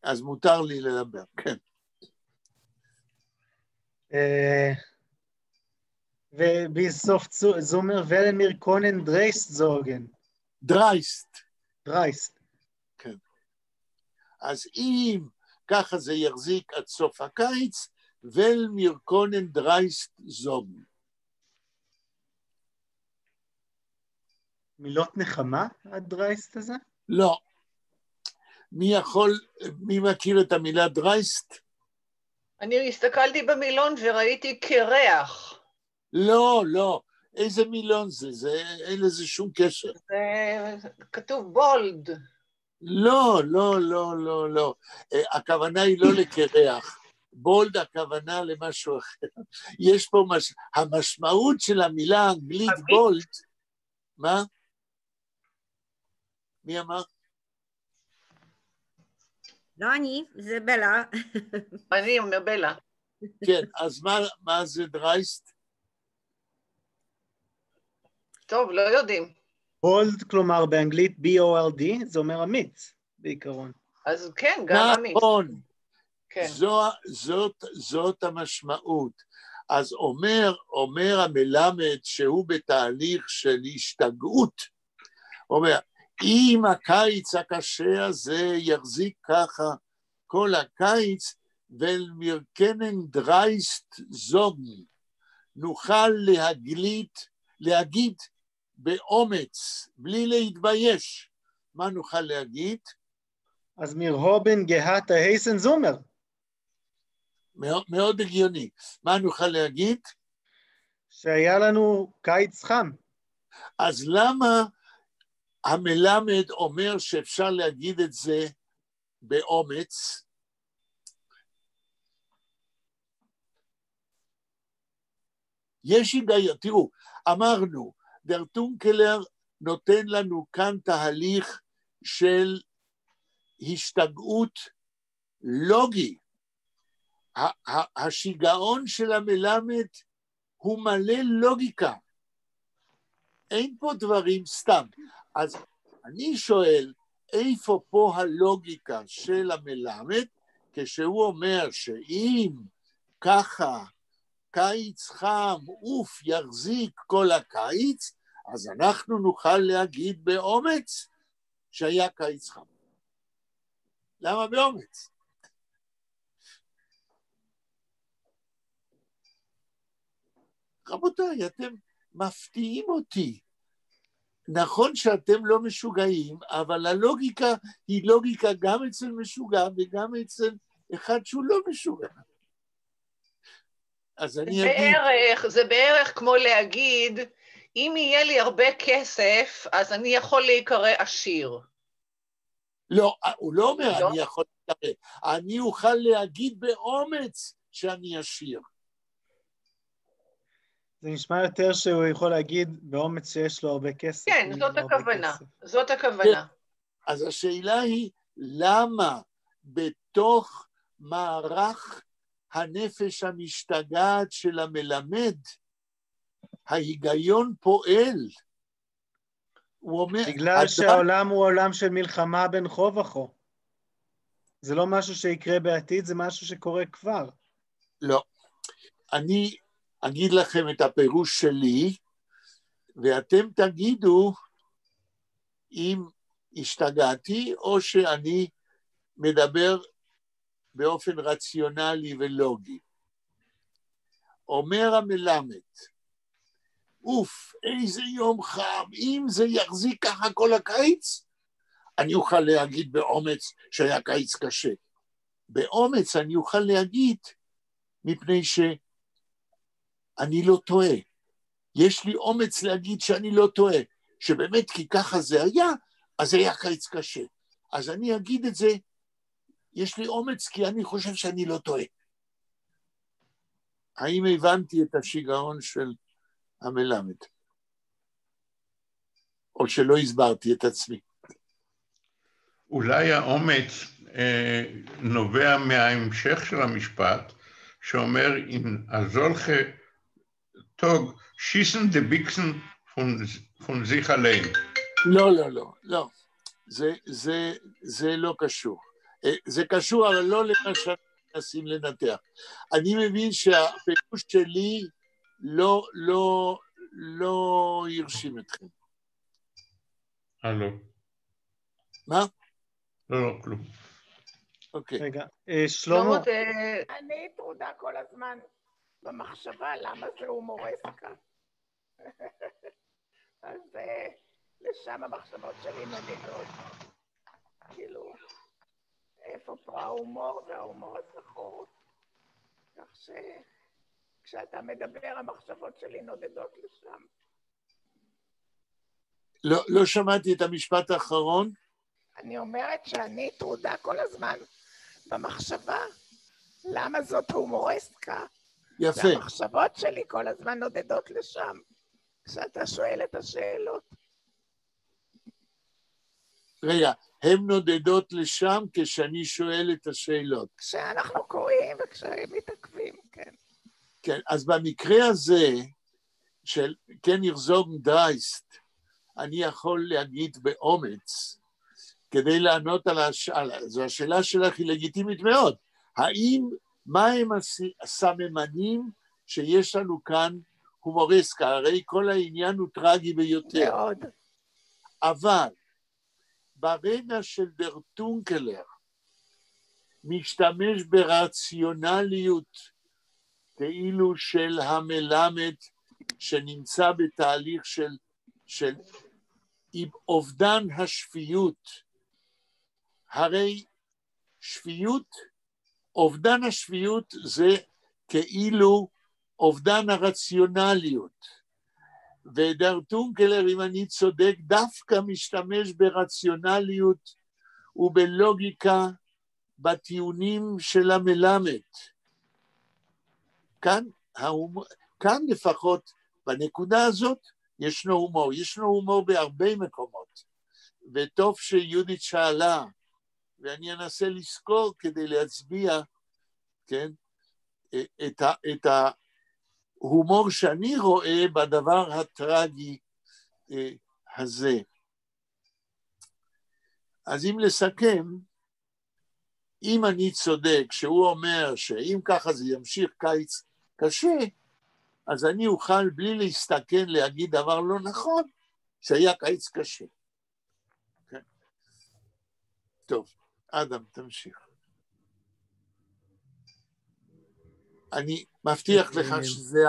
אז מותר לי לדבר, כן. ובסוף זומר ולמיר קונן דרייסט זוגן. דרייסט. דרייסט. כן. אז אם ככה זה יחזיק עד סוף הקיץ, ולמיר קונן דרייסט זוגן. מילות נחמה, הדרייסט הזה? לא. מי מכיר את המילה דרייסט? אני הסתכלתי במילון וראיתי קרח. לא. איזה מילון זה? אין לזה שום קשר. זה כתוב בולד. לא. הכוונה היא לא לקרח. בולד הכוונה למשהו אחר. יש פה המשמעות של המילה האנגלית בולד. מה? מי אמר? לא אני, זה בלה. אני אומר בלה. כן, אז מה זה דרייסט? טוב, לא יודעים. בולד, כלומר באנגלית B-O-L-D, זה אומר אמיץ, בעיקרון. אז כן, גם אמיץ. נכון. כן. זאת המשמעות. אז אומר המלמד שהוא בתהליך של השתגעות, אומר, אם הקיץ הקשה הזה יחזיק ככה כל הקיץ, ולמרקנן דרייסט זוגן, נוכל להגיד באומץ, בלי להתבייש. מה נוכל להגיד? אז מרהובן גהת ההייסן זומר. מאוד הגיוני. מה נוכל להגיד? שהיה לנו קיץ חם. אז למה המלמד אומר שאפשר להגיד את זה באומץ? יש היגיון, תראו, אמרנו, דר טונקלר נותן לנו כאן תהליך של השתגעות לוגי. השיגעון של המלמד הוא מלא לוגיקה. אין פה דברים סתם. אז אני שואל, איפה פה הלוגיקה של המלמד, כשהוא אומר שאם ככה קיץ חם, יחזיק כל הקיץ, אז אנחנו נוכל להגיד באומץ שהיה קיץ חם. למה באומץ? רבותיי, אתם מפתיעים אותי. נכון שאתם לא משוגעים, אבל הלוגיקה היא לוגיקה גם אצל משוגע וגם אצל אחד שהוא לא משוגע. אז אני אגיד... זה בערך כמו להגיד, אם יהיה לי הרבה כסף, אז אני יכול להיקרא עשיר. לא, הוא לא אומר לא? אני יכול להיקרא, אני אוכל להגיד באומץ שאני עשיר. זה נשמע יותר שהוא יכול להגיד באומץ שיש לו הרבה כסף. כן, זאת הכוונה, זאת הכוונה. אז השאלה היא, למה בתוך מערך הנפש המשתגעת של המלמד, ההיגיון פועל? הוא אומר... בגלל שהעולם הוא עולם של מלחמה בין חו וחו. זה לא משהו שיקרה בעתיד, זה משהו שקורה כבר. לא. אני אגיד לכם את הפירוש שלי, ואתם תגידו אם השתגעתי או שאני מדבר באופן רציונלי ולוגי. אומר המלמד, אוף, איזה יום חם, אם זה יחזיק ככה כל הקיץ, אני אוכל להגיד באומץ שהיה קיץ קשה. באומץ אני אוכל להגיד, מפני שאני לא טועה. יש לי אומץ להגיד שאני לא טועה, שבאמת כי ככה זה היה, אז היה קיץ קשה. אז אני אגיד את זה, יש לי אומץ כי אני חושב שאני לא טועה. האם הבנתי את השיגעון של המלמד? או שלא הסברתי את עצמי? אולי האומץ נובע מההמשך של המשפט, שאומר, אם הזולחה טוג, שיסן דה ביקסן פון זיך עליהם. לא, לא, לא, לא. זה לא קשור. זה קשור, אבל לא למה שמנסים לנתח. אני מבין שהפירוש שלי לא ירשים אתכם. לא. מה? לא, כלום. אוקיי. רגע, שלמה. אני טרודה כל הזמן במחשבה למה זה הומורסקה. אז לשם המחשבות שלי נדידות. כאילו, איפה פה ההומור וההומור הזכור. כך שכשאתה מדבר המחשבות שלי נודדות לשם. לא שמעתי את המשפט האחרון. אני אומרת שאני טרודה כל הזמן במחשבה. למה זאת הומורסקה? יפה. והמחשבות שלי כל הזמן נודדות לשם, כשאתה שואל את השאלות. רגע, הם נודדות לשם כשאני שואל את השאלות. כשאנחנו קוראים וכשהם מתעכבים, כן. כן, אז במקרה הזה, של כן ירזוג דרייסט, אני יכול להגיד באומץ, כדי לענות על השאלה, זו השאלה שלך היא לגיטימית מאוד, מה הם הסממנים שיש לנו כאן הומורסקה, הרי כל העניין הוא טרגי ביותר. מאוד. אבל ברגע של דר טונקלר, משתמש ברציונליות כאילו של המלמד שנמצא בתהליך של אובדן השפיות, הרי אובדן השפיות זה כאילו אובדן הרציונליות, ודר טונקלר, אם אני צודק, דווקא משתמש ברציונליות ובלוגיקה בטיעונים של המלמד. כאן לפחות בנקודה הזאת ישנו הומור בהרבה מקומות, וטוב שיהודית שאלה, ואני אנסה לזכור כדי להצביע, כן, את ההומור שאני רואה בדבר הטרגי הזה. אז אם לסכם, אם אני צודק שהוא אומר שאם ככה זה ימשיך קיץ קשה, אז אני אוכל בלי להסתכן להגיד דבר לא נכון, שהיה קיץ קשה. כן? טוב, אדם, תמשיך. אני מבטיח לך שזה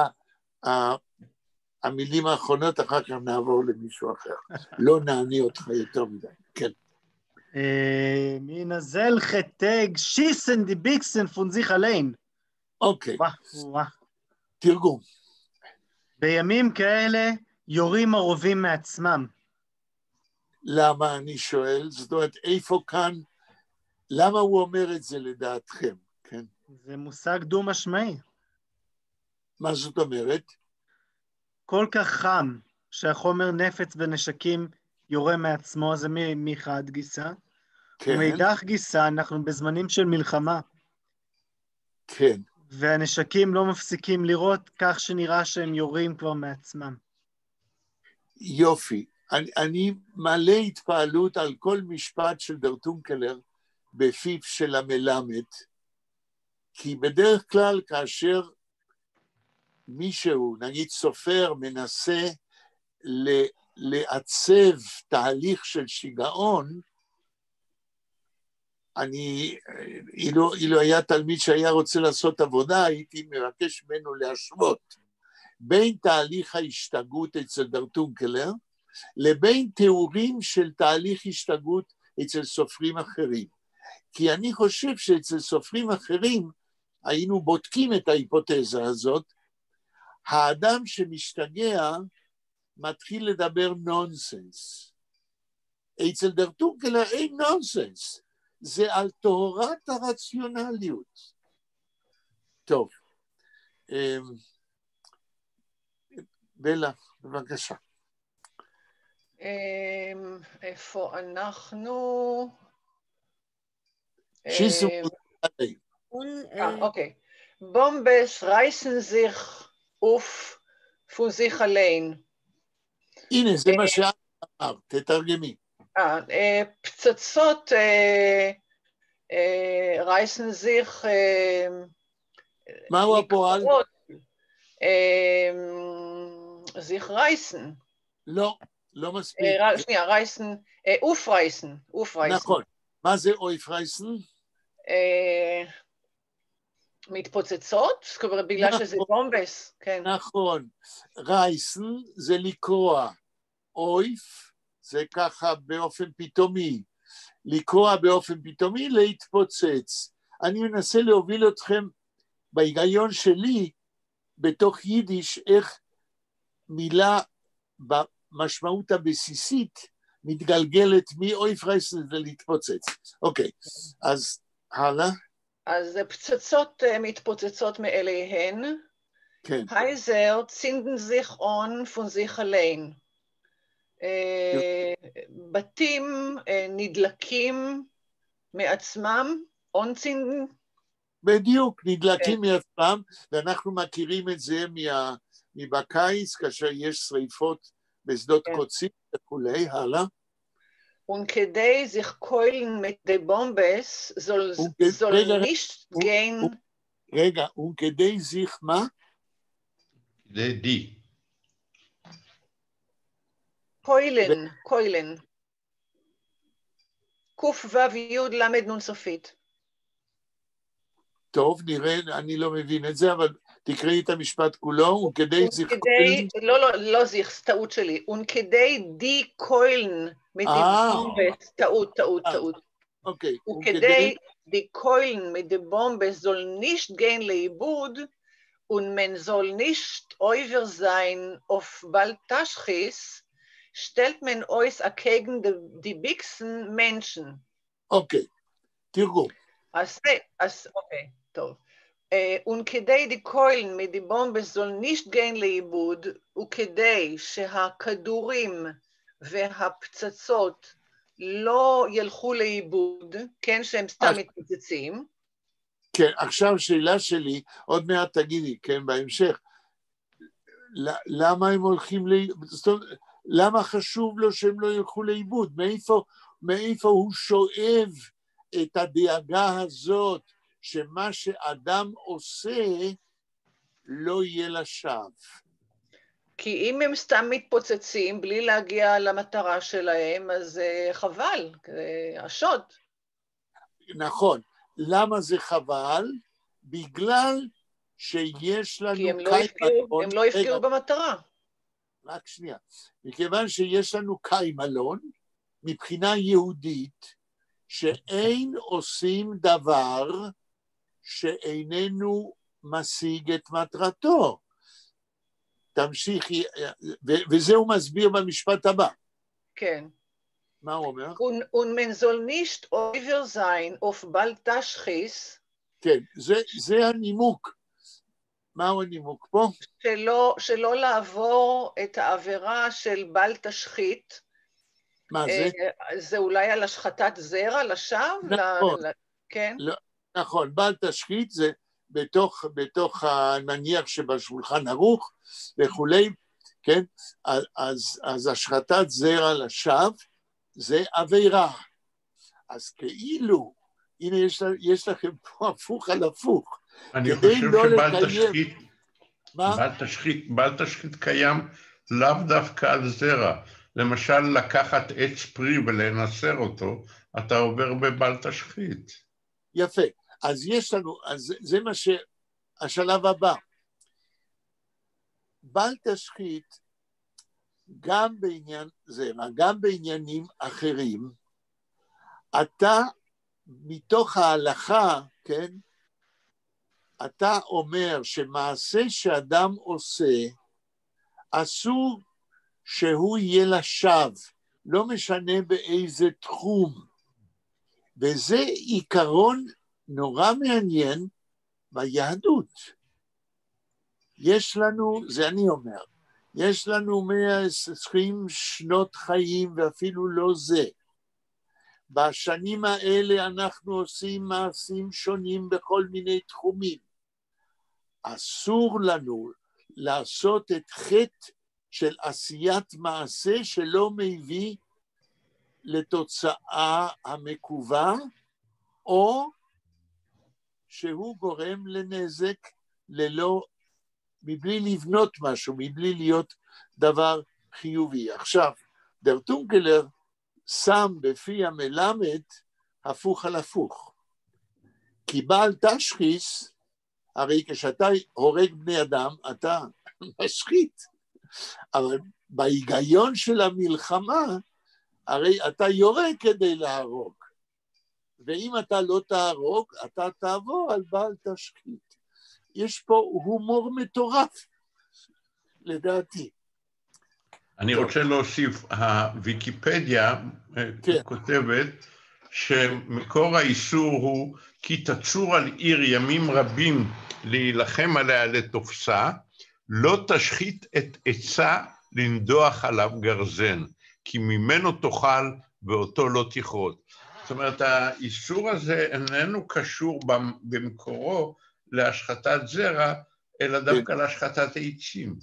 המילים האחרונות, אחר כך נעבור למישהו אחר. לא נעני אותך יותר מדי. כן. מנזל חטג, שיסן די ביקסן פון זיך אליין. אוקיי. וואו. תרגום. בימים כאלה יורים הרובים מעצמם. למה אני שואל? זאת אומרת, איפה כאן, למה הוא אומר את זה לדעתכם? כן. זה מושג דו-משמעי. מה זאת אומרת? כל כך חם שהחומר נפץ ונשקים יורה מעצמו, זה מחד גיסה. כן. ומאידך גיסה, אנחנו בזמנים של מלחמה. כן. והנשקים לא מפסיקים לירות כך שנראה שהם יורים כבר מעצמם. יופי. אני מלא התפעלות על כל משפט של דרטונקלר בפיו של המלמד, כי בדרך כלל כאשר מישהו, נגיד סופר, מנסה לעצב תהליך של שיגעון, אילו היה תלמיד שהיה רוצה לעשות עבודה, הייתי מבקש ממנו להשוות בין תהליך ההשתגעות אצל דרטונקלר, לבין תיאורים של תהליך השתגעות אצל סופרים אחרים. כי אני חושב שאצל סופרים אחרים, היינו בודקים את ההיפותזה הזאת, האדם שמשתגע מתחיל לדבר נונסנס. אצל דרטונקלר אין נונסנס, זה על תורת הרציונליות. טוב, בלה, בבקשה. איפה אנחנו? שיסו אוקיי. Bombes reißen sich auf von sich allein. הנה, זה מה שאת אמרת, תתרגמי. פצצות reißen sich... מהו הפועל? sich reißen. לא מספיק. שנייה, reißen, aufreißen. נכון. מה זה aufreißen? מתפוצצות? בגלל שזה בומבס, כן. נכון. reißen זה לקרוע. אויף זה ככה באופן פתאומי. לקרוע באופן פתאומי, להתפוצץ. אני מנסה להוביל אתכם בהיגיון שלי, בתוך יידיש, איך מילה במשמעות הבסיסית מתגלגלת מאויף רייסן ולהתפוצץ. אוקיי, אז הלאה. אז פצצות מתפוצצות מאליהן. כן. הייזר צינדן sich on von sich allein. בתים נדלקים מעצמם, אונצינדן. בדיוק, נדלקים מעצמם, ואנחנו מכירים את זה מבקיץ, כאשר יש שריפות בשדות קוצים וכולי, הלאה. וכדי sich keulen mit der Bombes soll nicht gehen... רגע, וכדי sich מה? זה די. כוילן. קוף וו יוד למד נון סופית. טוב, נראה, אני לא מבין את זה, אבל תקראי את המשפט כולו, וכדי זיך קוילן... לא זיך, טעות שלי. וכדי די קוילן מדבומבס, טעות. אוקיי. וכדי די קוילן מדבומבס soll nicht gehen לאיבוד, und man soll nicht over sein auf bald Taschis, stellt man euch gegen die bigsten Menschen. אוקיי, תרגום. אז אוקיי, טוב. וכדי די קוילן מדבומבס soll nicht gehen לאיבוד, וכדי שהכדורים והפצצות לא ילכו לאיבוד, כן, שהם סתם מתפוצצים. כן, עכשיו שאלה שלי, עוד מעט תגידי, כן, בהמשך, למה הם הולכים לאיבוד? למה חשוב לו שהם לא ילכו לאיבוד? מאיפה הוא שואב את הדאגה הזאת, שמה שאדם עושה לא יהיה לשווא? כי אם הם סתם מתפוצצים בלי להגיע למטרה שלהם, אז חבל, השוד. נכון. למה זה חבל? בגלל שיש לנו... כי הם לא הפקיעו במטרה. רק שנייה, מכיוון שיש לנו קיימלון, מבחינה יהודית, שאין עושים דבר שאיננו משיג את מטרתו. תמשיכי, וזה הוא מסביר במשפט הבא. כן. מה הוא אומר? Und man soll nicht over sein auf bald tashchis. כן, זה הנימוק. מהו הנימוק פה? שלא לעבור את העבירה של בל תשחית. מה זה? זה אולי על השחתת זרע לשווא? נכון, כן? לא, נכון, בל תשחית זה בתוך הנניח שבשולחן ערוך וכולי, כן? אז השחתת זרע לשווא זה עבירה. אז כאילו, הנה יש לכם פה הפוך על הפוך. אני חושב שבל תשחית קיים לאו דווקא על זרע. למשל, לקחת עץ פרי ולנסר אותו, אתה עובר בבל תשחית. יפה. אז יש לנו, אז זה מה שהשלב הבא. בל תשחית, גם בעניין זרע, גם בעניינים אחרים, אתה מתוך ההלכה, כן, אתה אומר שמעשה שאדם עושה, אסור שהוא יהיה לשווא, לא משנה באיזה תחום. וזה עיקרון נורא מעניין ביהדות. יש לנו, זה אני אומר, יש לנו 120 שנות חיים ואפילו לא זה. בשנים האלה אנחנו עושים מעשים שונים בכל מיני תחומים. אסור לנו לעשות את חטא של עשיית מעשה שלא מביא לתוצאה המקווה, או שהוא גורם לנזק מבלי לבנות משהו, מבלי להיות דבר חיובי. עכשיו, דר טונקלר שם בפי המלמד הפוך על הפוך. כי בעל תשחיס, הרי כשאתה הורג בני אדם, אתה משחית. אבל בהיגיון של המלחמה, הרי אתה יורה כדי להרוג. ואם אתה לא תהרוג, אתה תעבור על בעל תשחית. יש פה הומור מטורף, לדעתי. אני רוצה להוסיף, הוויקיפדיה כותבת שמקור האיסור הוא כי תצור על עיר ימים רבים להילחם עליה לתופסה, לא תשחית את עצה לנדוח עליו גרזן, כי ממנו תאכל ואותו לא תכרות. זאת אומרת, האיסור הזה איננו קשור במקורו להשחתת זרע, אלא דווקא להשחתת העצים.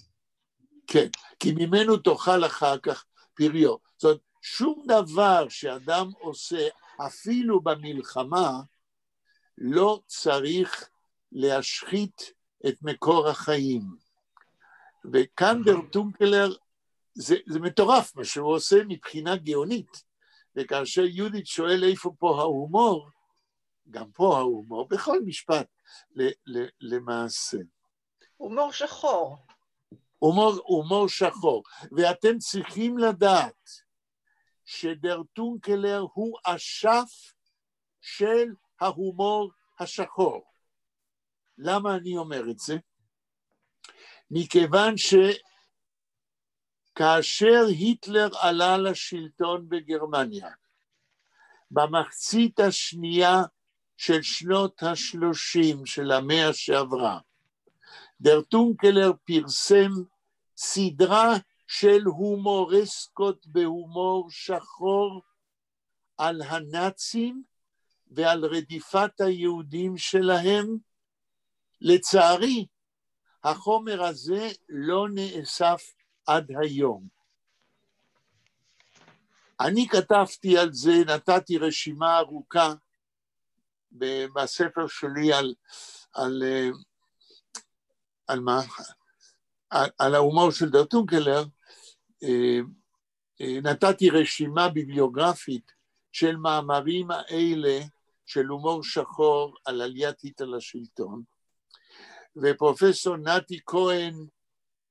כן, כי ממנו תאכל אחר כך פריו. זאת אומרת, שום דבר שאדם עושה, אפילו במלחמה, לא צריך להשחית את מקור החיים. וכאן דר טונקלר, זה מטורף מה שהוא עושה מבחינה גאונית. וכאשר יהודית שואל איפה פה ההומור, גם פה ההומור, בכל משפט למעשה. הומור שחור. הומור שחור. ואתם צריכים לדעת שדר טונקלר הוא אשף של ההומור השחור. למה אני אומר את זה? מכיוון שכאשר היטלר עלה לשלטון בגרמניה, במחצית השנייה של שנות ה-30 של המאה שעברה, דר טונקלר פרסם סדרה של הומורסקות בהומור שחור על הנאצים ועל רדיפת היהודים שלהם. לצערי, החומר הזה לא נאסף עד היום. אני כתבתי על זה, נתתי רשימה ארוכה בספר שלי על מה? על ההומור של דר טונקלר, נתתי רשימה ביבליוגרפית של מאמרים האלה של הומור שחור על עליית היטלר לשלטון, ופרופסור נתי כהן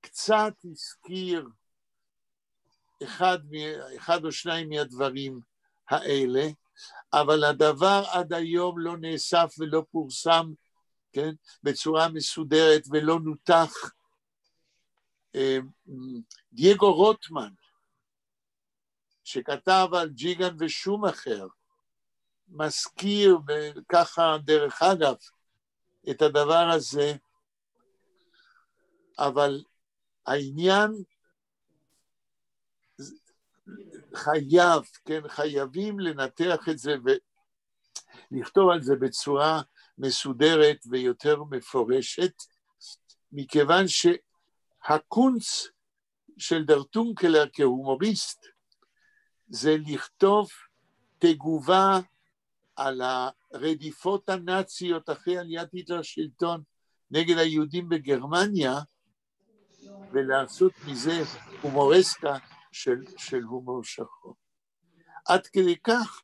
קצת הזכיר אחד או שניים מהדברים האלה, אבל הדבר עד היום לא נאסף ולא פורסם, כן, בצורה מסודרת ולא נותח. דייגו רוטמן, שכתב על ג'יגן ושומאכר, מזכיר ככה דרך אגב את הדבר הזה, אבל העניין חייבים לנתח את זה ולכתוב על זה בצורה מסודרת ויותר מפורשת, מכיוון שהקונץ של דר טונקלר כהומוריסט זה לכתוב תגובה על הרדיפות הנאציות אחרי עליית היטלר לשלטון נגד היהודים בגרמניה, ולעשות מזה הומורסקה של הומור שחור. עד כדי כך,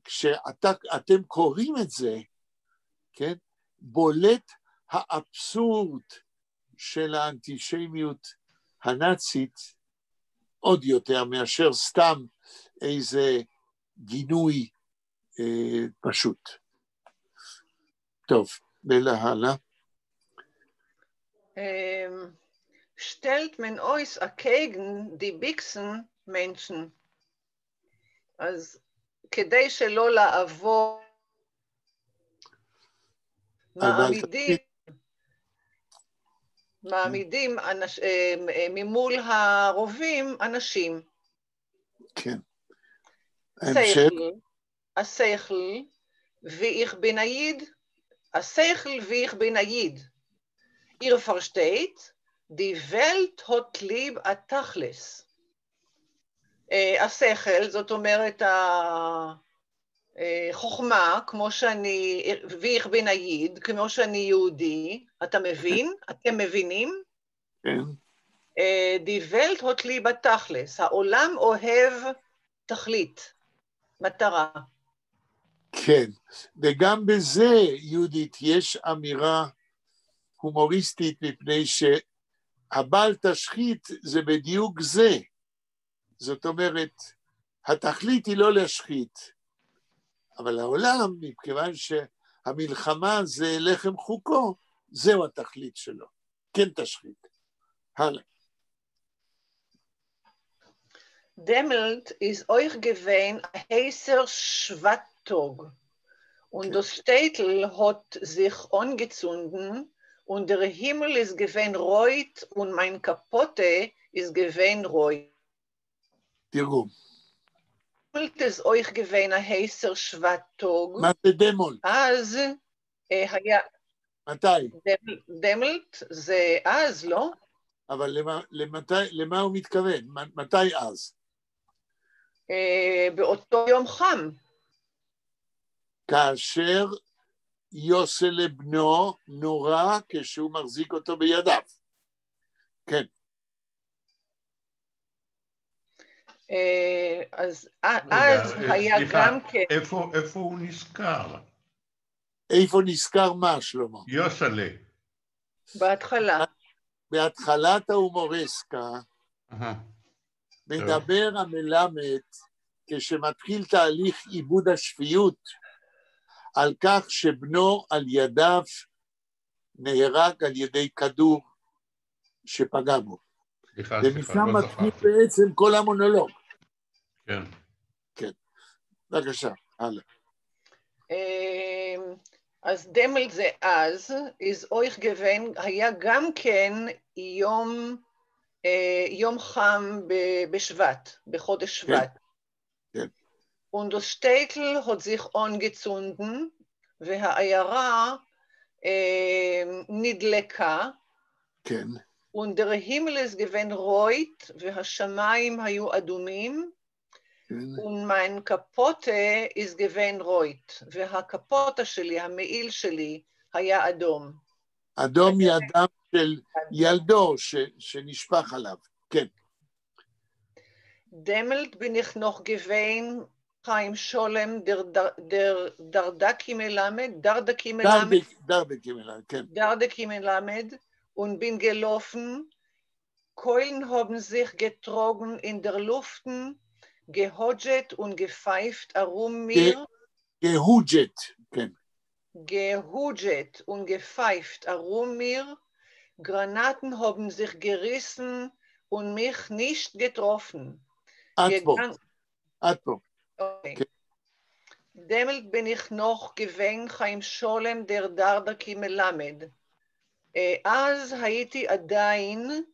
כשאתם קוראים את זה, כן, בולט האבסורד של האנטישמיות הנאצית עוד יותר מאשר סתם איזה גינוי פשוט. טוב, ולהלאה. stellt man euch dagegen die Bixen Menschen. אז כדי שלא לעבור מעמידים ממול הרובים אנשים. כן. השכל ואיך בנייד. Ihr versteht, die Welt hat lieb התכלס. השכל, זאת אומרת החוכמה, כמו שאני, ואיך בנייד, כמו שאני יהודי, אתה מבין? אתם מבינים? כן. Die Welt hat lieb התכלס, העולם אוהב תכלית, מטרה. כן, וגם בזה, יהודית, יש אמירה הומוריסטית, מפני שהבל תשחית זה בדיוק זה. זאת אומרת, התכלית היא לא להשחית, אבל העולם, מכיוון שהמלחמה זה לחם חוקו, זהו התכלית שלו, כן תשחית. הלאה. Dämmelt ist euch gewesen ein heißer Schwattog, und das Städtel hat sich angezündet, und der Himmel ist gewesen reut, und mein Kapotte ist gewesen reut. תראו. Dämmelt ist euch gewesen ein heißer Schwattog. מה זה דמול? אז היה... מתי? דמלט זה אז, לא? אבל למה הוא מתכוון? מתי אז? באותו יום חם. כאשר יוסל לבנו נורא כשהוא מחזיק אותו בידיו. כן. אז היה גם כן... איפה הוא נזכר? איפה נזכר מה, שלמה? יוסלה. בהתחלה. בהתחלת ההומורסקה, מדבר המלמד, כשמתחיל תהליך עיבוד השפיות, על כך שבנו על ידיו נהרג על ידי כדור שפגע בו. ומשם מתחיל בעצם כל המונולוג. כן. כן. בבקשה, הלאה. אז דמל זה אז, is euch gewesen, היה גם כן יום חם בשבט, בחודש שבט. כן. Und das Städtel hat sich angezündet, והעיירה נדלקה. כן. Und der Himmel ist gewesen reut, והשמיים היו אדומים. Und mein Kapotte ist gewesen reut, והקפוטה שלי, המעיל שלי, היה אדום. אדום ידם של ילדו שנשפך עליו, כן. Dämmelt bin ich noch gewesen, Chaim Sholem, der Dardaki Melamed, Dardaki Melamed, דרדקי מלמד, כן. Dardaki Melamed, und bin gelaufen Keulen haben sich getrogen in der Luften, gehodget und gepfeift herum mir. גהוג'ת, כן. Gehujet und gepfeift herum mir. Granaten haben sich gerissen und mich nicht getroffen. עד פה. Okay. כן. דמלת bin ich noch gewesen חיים שולם der דרדקי מלמד. אז הייתי עדיין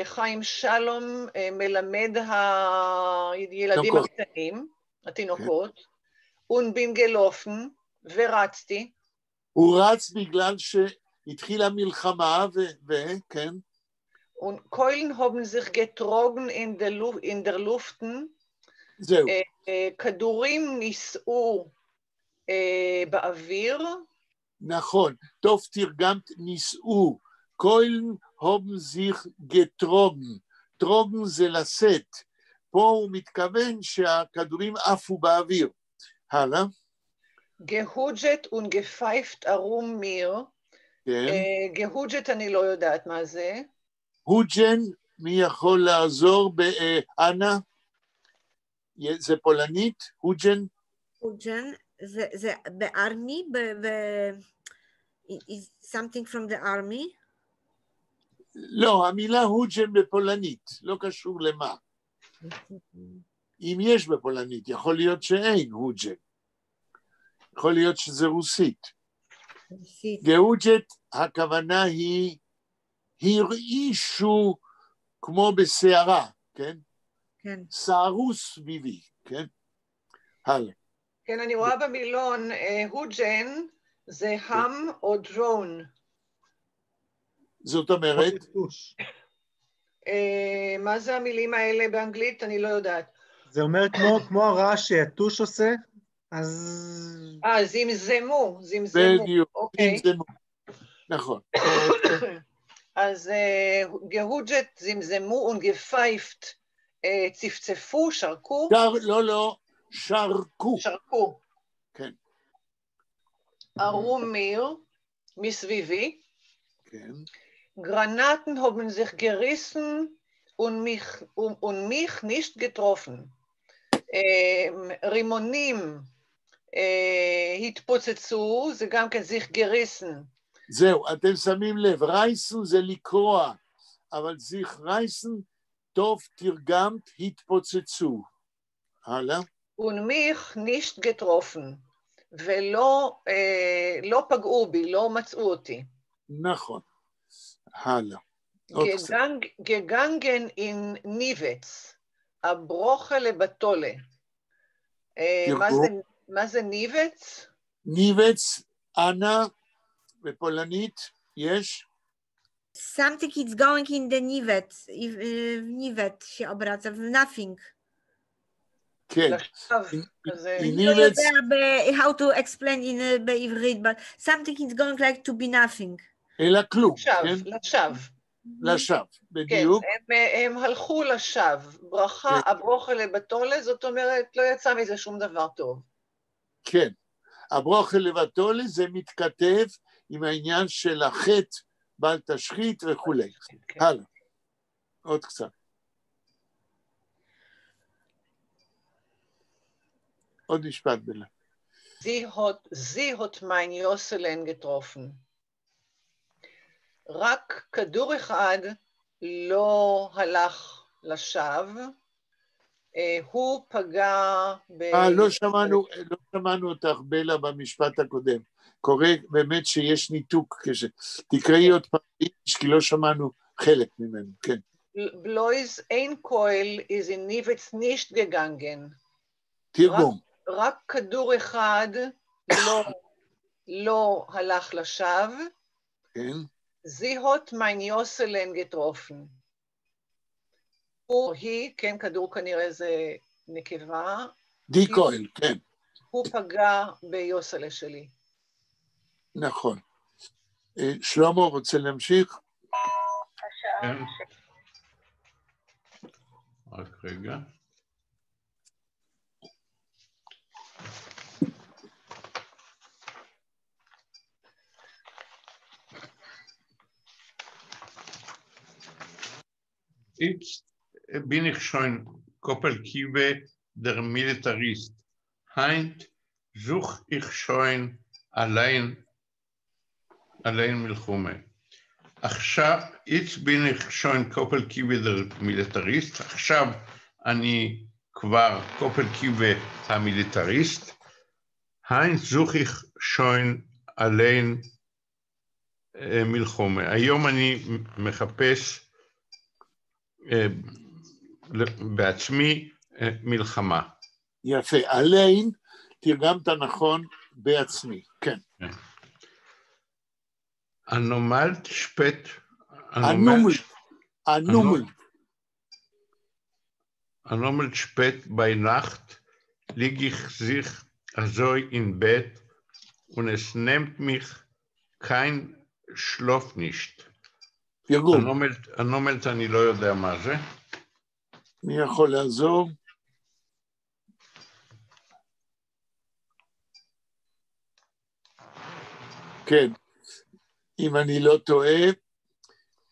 חיים שלום מלמד הילדים הקטנים, התינוקות, ונבין גלופן, ורצתי. הוא רץ בגלל שהתחילה מלחמה, וכן. Und Keulen haben sich getrogen in der Luften. זהו. כדורים נישאו באוויר. נכון, טוב תרגמת נישאו. Keulen haben sich getrogen. טרוגן זה לשאת. פה הוא מתכוון שהכדורים עפו באוויר. הלאה. גהוג'ת וגפייפט ארום מיר. כן. גהוג'ת אני לא יודעת מה זה. הוג'ן, מי יכול לעזור באנה? זה פולנית? הוג'ן? הוג'ן, זה בארמי? is something from the army? לא, המילה הוג'ן בפולנית, לא קשור למה. אם יש בפולנית, יכול להיות שאין הוג'ן. יכול להיות שזה רוסית. גהוג'ת, הכוונה היא, הרעישו כמו בסערה, כן? כן. סערו סביבי, כן? הלאה. כן, אני רואה במילון, הוג'ן זה הם או דרון. זאת אומרת? מה זה המילים האלה באנגלית? אני לא יודעת. זה אומר כמו הרעש שהטוש עושה, אז... זמזמו. בדיוק, זמזמו. נכון. אז גהוג'ת זמזמו וגפייפט צפצפו, שרקו. לא, שרקו. שרקו. כן. ארום מיר, מסביבי. כן. Granaten haben sich gerissen und mich nicht getroffen. רימונים התפוצצו, זה גם כן sich gerissen. זהו, אתם שמים לב, רייסן זה לקרוע, אבל sich reißen, טוב תרגמת, התפוצצו. הלאה. Und mich nicht getroffen. ולא לא פגעו בי, לא מצאו אותי. נכון. הלאה. gegangen in Nivets, הברוכה לבתולה. מה זה ניבץ? ניבץ, אנה, בפולנית, יש? Something is going in the nivet się obraca, w nothing. כן. אני לא יודע how to explain בעברית, but something is going like to be nothing. אלא כלום, כן? לשווא, בדיוק. כן, הם הלכו לשווא. ברכה, הברוכה לבתולה, זאת אומרת, לא יצא מזה שום דבר טוב. כן, הברוכה לבתולה זה מתכתב עם העניין של החטא, בל תשחית וכו'. הלאה, עוד קצת. עוד משפט בלה. Sie hat mein Jocelyn getroffen. רק כדור אחד לא הלך לשווא, הוא פגע לא שמענו אותך בלה במשפט הקודם. קורה באמת שיש ניתוק, תקראי עוד פעם, כי לא שמענו חלק ממנו, כן. Bloß ein Keul ist in Nivets nicht gegangen. תרגום. רק כדור אחד לא הלך לשווא. כן. Sie hat mein Jocelyn getroffen. היא, כן, כדור כנראה זה נקבה. די קויל, כן. הוא פגע ביוסלה שלי. נכון. שלמה, רוצה להמשיך? כן. רק רגע. Jetzt bin ich schon Koppelkive der Militarist. Heint such ich schon allein מלחמה. עכשיו, jetzt bin ich schon קופלקיבי der מיליטריסט, עכשיו אני כבר קופלקיבי המיליטריסט, הין זוך ich schon allein מלחמה. היום אני מחפש בעצמי מלחמה. יפה, allein תרגמת נכון בעצמי, כן. Anomalt spät. Anomalt spät bei Nacht lieg ich sich also in Bett und es nimmt mich kein Schlaf nicht. אנומלט אני לא יודע מה זה. מי יכול לעזור? כן. אם אני לא טועה,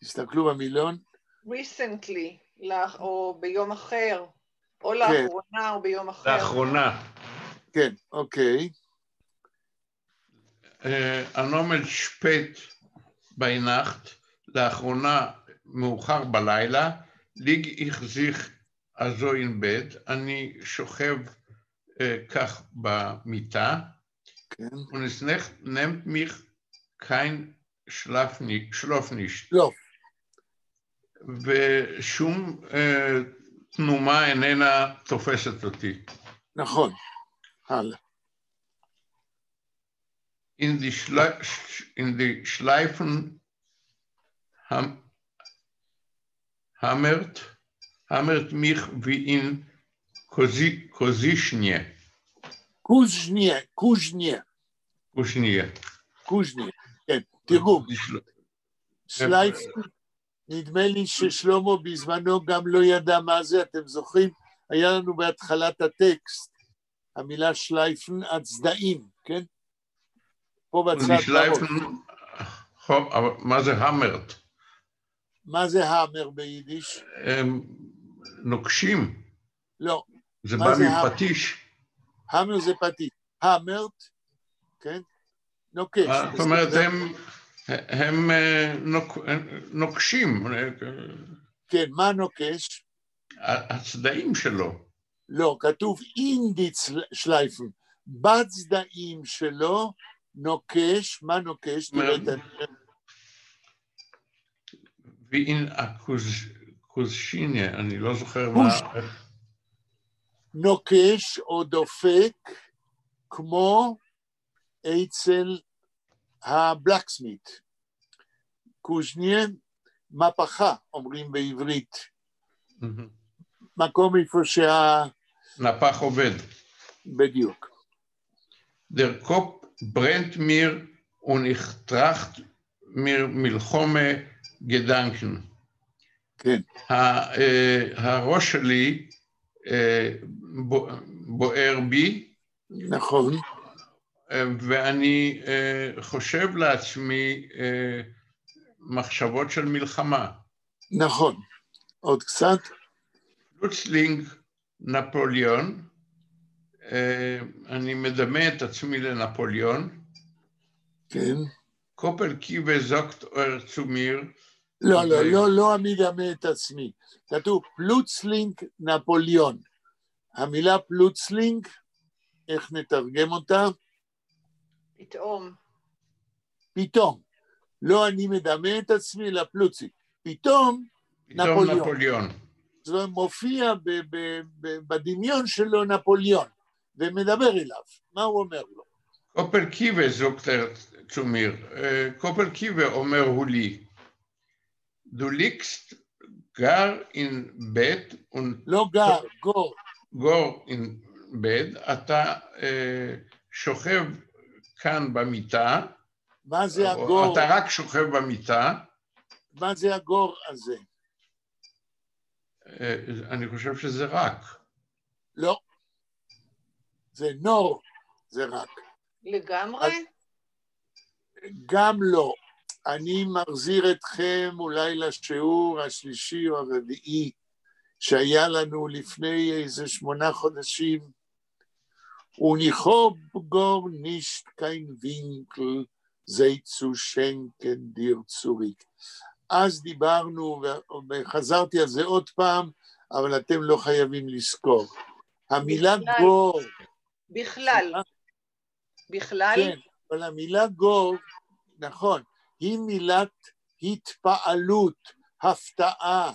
תסתכלו במילון. recently, או ביום אחר, או לאחרונה או ביום אחר. לאחרונה. כן, אוקיי. הנומל שפט בינחת, לאחרונה מאוחר בלילה, ליג החזיך הזו אין בד, אני שוכב כך במיטה, ונסנך נמת מיך kein Schlaf nicht. ושום תנומה איננה תופסת אותי. נכון, הלאה. In die Schleifen hammert mich wie in Kozischnie. קוז'ניה, כן, תרגום. שלייפן, נדמה לי ששלמה בזמנו גם לא ידע מה זה, אתם זוכרים? היה לנו בהתחלת הטקסט, המילה שלייפן, הצדעים, כן? פה בצד בראש. מה זה המרט? מה זה המר ביידיש? נוקשים. לא. זה בא מפטיש. המר זה פטיש. המרט, כן? נוקש. זאת אומרת, הם נוקשים. כן, מה נוקש? הצדעים שלו. לא, כתוב אינדי שלייפן. בצדעים שלו נוקש, מה נוקש? ואין הקוז'יניה, אני לא זוכר מה... נוקש או דופק כמו אצל הבלקסמית. קוז'ניה, מהפכה, אומרים בעברית. מקום איפה נפח עובד. בדיוק. Der Kopf brennt mir und ich tracht mir מלחמה Gedanken. כן. הראש שלי בוער בי. נכון. ואני חושב לעצמי מחשבות של מלחמה. נכון. עוד קצת. לוצלינג נפוליאון, אני מדמה את עצמי לנפוליאון. כן. קופלקיבה זוקט אור צומיר. לא המדמה את עצמי. כתוב פלוצלינג נפוליאון. המילה פלוצלינג, איך נתרגם אותה? פתאום. לא אני מדמה את עצמי לפלוצי. פתאום נפוליאון. זה מופיע בדמיון שלו נפוליאון, ומדבר אליו. מה הוא אומר לו? קופלקיבה זוקטר צומיר. קופלקיבה אומר הוא לי. Du liegst gar in Bett und... לא גר, גור. גור in Bett, אתה שוכב כאן במיטה. מה זה הגור? אתה רק שוכב במיטה. מה זה הגור הזה? אני חושב שזה רק. לא. זה נור, זה רק. לגמרי? גם לא. אני מחזיר אתכם אולי לשיעור השלישי או הרביעי שהיה לנו לפני איזה 8 חודשים. Und ich hab gar nicht kein Winkel, sie zu schenken dir zurück. אז דיברנו, וחזרתי על זה עוד פעם, אבל אתם לא חייבים לזכור. המילה גור... בכלל? כן, אבל המילה גור, נכון, היא מילת התפעלות, הפתעה.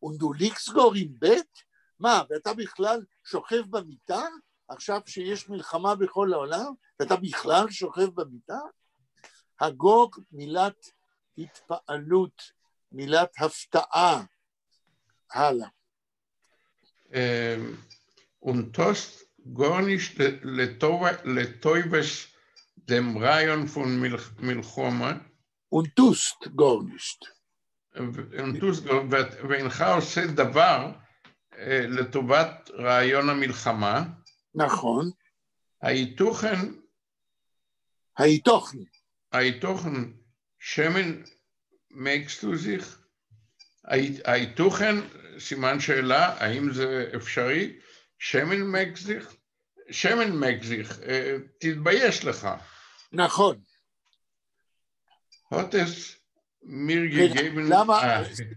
Und du liegst gar im Bett? מה, ואתה בכלל שוכב במיטה? עכשיו שיש מלחמה בכל העולם, ואתה בכלל שוכב במיטה? הגור מילת התפעלות, מילת הפתעה. הלאה. Und Tost gar nicht letoives dem Rayon von Milchoma. Und tust gar nicht. ואינך עושה דבר לטובת רעיון המלחמה. נכון. ההיתוכן שמן מקסט du sich? ההיתוכן, סימן שאלה, האם זה אפשרי? שמן מקסט sich? שמן מקסט sich, תתבייש לך. נכון. הוטס מיר גגבן...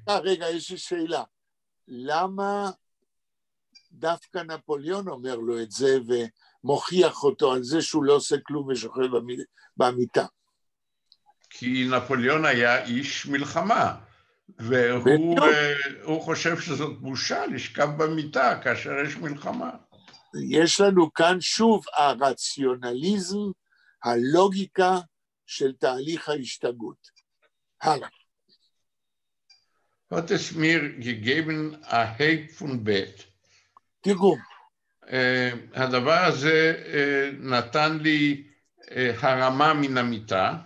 רגע, יש לי שאלה. למה דווקא נפוליאון אומר לו את זה ומוכיח אותו על זה שהוא לא עושה כלום ושוכב במיטה? כי נפוליאון היה איש מלחמה, והוא חושב שזאת בושה לשכב במיטה כאשר יש מלחמה. יש לנו כאן שוב הרציונליזם, הלוגיקה של תהליך ההשתגעות. הלאה. Hat es mir gegeben a Heb von Bett. תרגום. הדבר הזה נתן לי הרמה מן המיטה.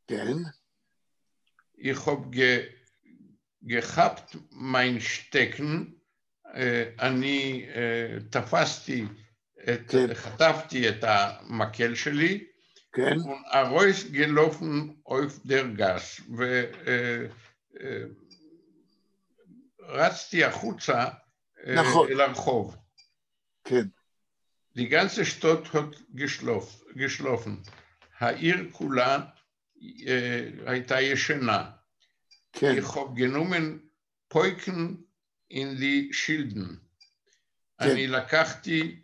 כן. Ich hab gehabt mein Stecken, אני תפסתי, חטפתי את המקל שלי, כן. und Reus gelaufen auf der Gas, רצתי החוצה אל הרחוב. כן. Die ganze Stadt hat geschlafen. העיר כולה הייתה ישנה. כן. Ich hab genommen Poiken in die Schilden. אני לקחתי...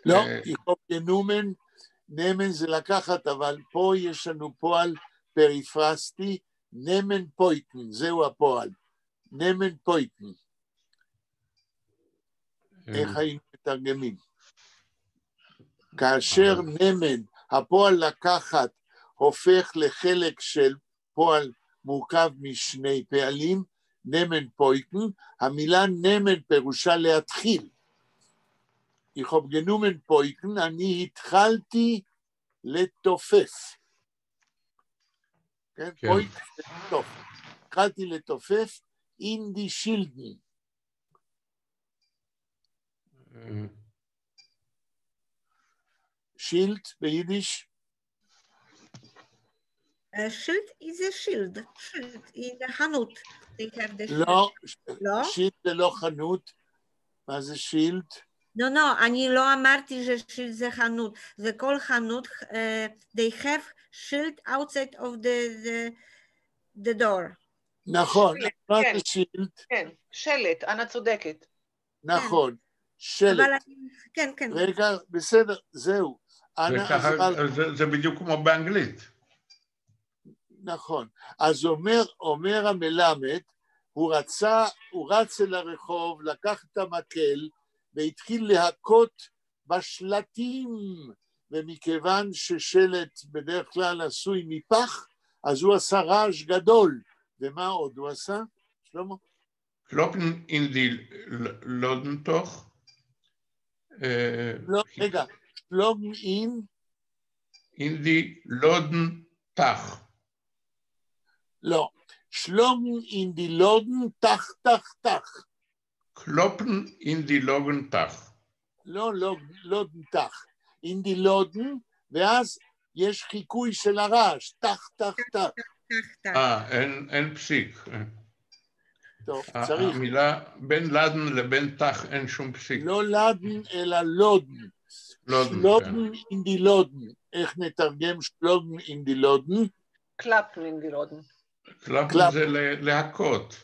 לא, ich hab genommen, נמן זה לקחת, אבל פה יש לנו פועל פריפרסטי, נמן פויקן, זהו הפועל. נמן פויקן. איך היינו מתרגמים? כאשר נמן, הפועל לקחת, הופך לחלק של פועל מורכב משני פעלים, נמן פויקן, המילה נמן פירושה להתחיל. Ich hab genommen פויקן, אני התחלתי לתופף. כן? פויקן זה לתופף. התחלתי לתופף in die Schilden. שילד ביידיש? Shield is a shield. Shield in the חנות. לא, שילד זה לא חנות. מה זה שילד? לא, אני לא אמרתי ששילד זה חנות. זה כל חנות, they have shield outside of the door. נכון, מה זה שילד? כן, שלט, אנה צודקת. נכון, שלט. כן. רגע, בסדר, זהו. זה בדיוק כמו באנגלית. נכון. אז אומר המלמד, הוא רץ אל הרחוב, לקח את המקל, והתחיל להכות בשלטים, ומכיוון ששלט בדרך כלל עשוי מפח, אז הוא עשה רעש גדול. ומה עוד הוא עשה? שלמה? קלופן אין די לודנטוך. רגע, שלום אין די לודנטך. לא, שלום אין די לודנטך, תך. קלופן אין די לודנטך. לא, לודנטך. אין די לודן, ואז יש חיקוי של הרעש, תך. תחתיו. אין פסיק. טוב, צריך. המילה בין לדן לבין תח אין שום פסיק. לא לדן, אלא לודן. שלוגן אין די לודן. איך נתרגם שלוגן אין די לודן? קלפן אין די לודן. קלפן זה להכות.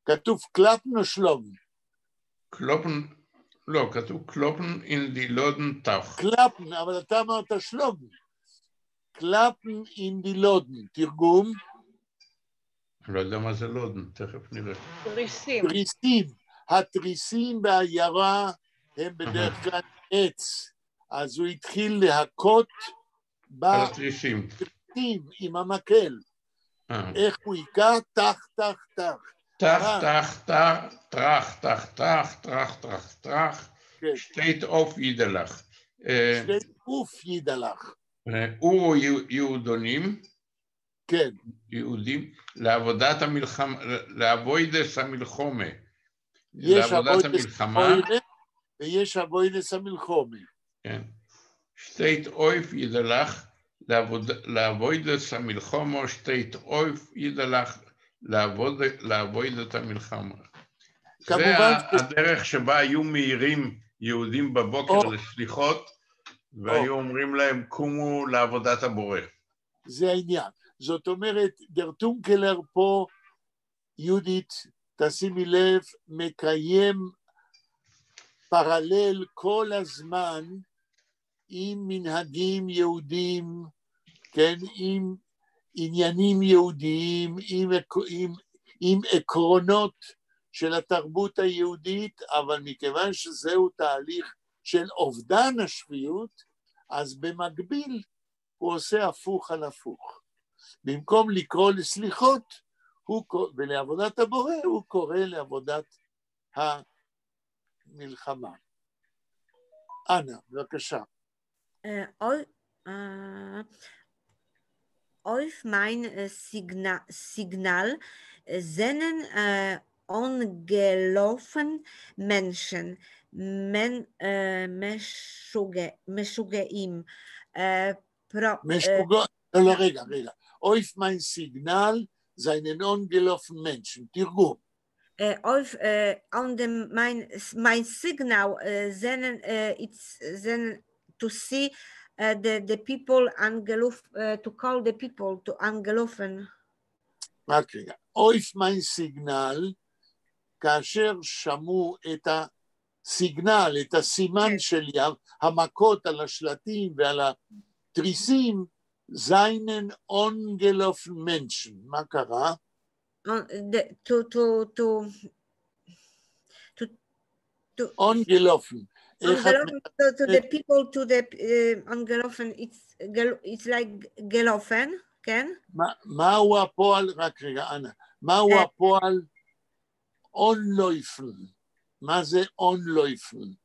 כתוב קלפן או שלוגן? קלופן, לא, כתוב קלופן אין די לודן תח. קלפן, אבל אתה אמרת שלוגן. קלפן אין די לודן. תרגום? אני לא יודע מה זה לודן, תכף נראה. תריסים. תריסים. התריסים בעיירה הם בדרך כלל עץ. אז הוא התחיל להכות בתריסים עם המקל. איך הוא היכה? תח, תח, תח. תח, תח, תח, טרח, תח, תח, טרח, טרח, טרח. שטייט אוף יידלח. שטייט אוף יידלח. אורו יהודונים. כן. יהודים. לעבודת המלחמה, לעבוידס המלחומה. לעבודת המלחמה. ויש אבוידס המלחומה. כן. שטייט אוף יידלח. לעבוידס המלחומה. שטייט אוף יידלח. לעבוד את המלחמה. זה הדרך שבה היו מהירים יהודים בבוקר לסליחות, והיו אומרים להם, קומו לעבודת הבורא. זה העניין. זאת אומרת, דר טונקלר פה, יהודית, תשימי לב, מקיים פרלל כל הזמן עם מנהגים יהודים, כן, עם עניינים יהודיים, עם עקרונות של התרבות היהודית, אבל מכיוון שזהו תהליך של אובדן השפיות, אז במקביל הוא עושה הפוך על הפוך. במקום לקרוא לסליחות ולעבודת הבורא, הוא קורא לעבודת המלחמה. אנה, בבקשה. Auf mein Signal sind angelaufen Menschen, משוגעים. לא, רגע. Auf mein Signal seinen angelaufen Menschen. תרגום. Auf mein Signal sind to see the people to call the people to angelaufen. רק רגע. Auf mein Signal, כאשר שמעו את הסיגנל, את הסימן של המכות על השלטים ועל התריסים, seinen angelaufen Menschen. מה קרה? angelaufen. To the people, to the angelaufen, it's like gelaufen, כן? מהו הפועל, רק רגע, אנה, מהו הפועל onläufen? מה זה onläufen?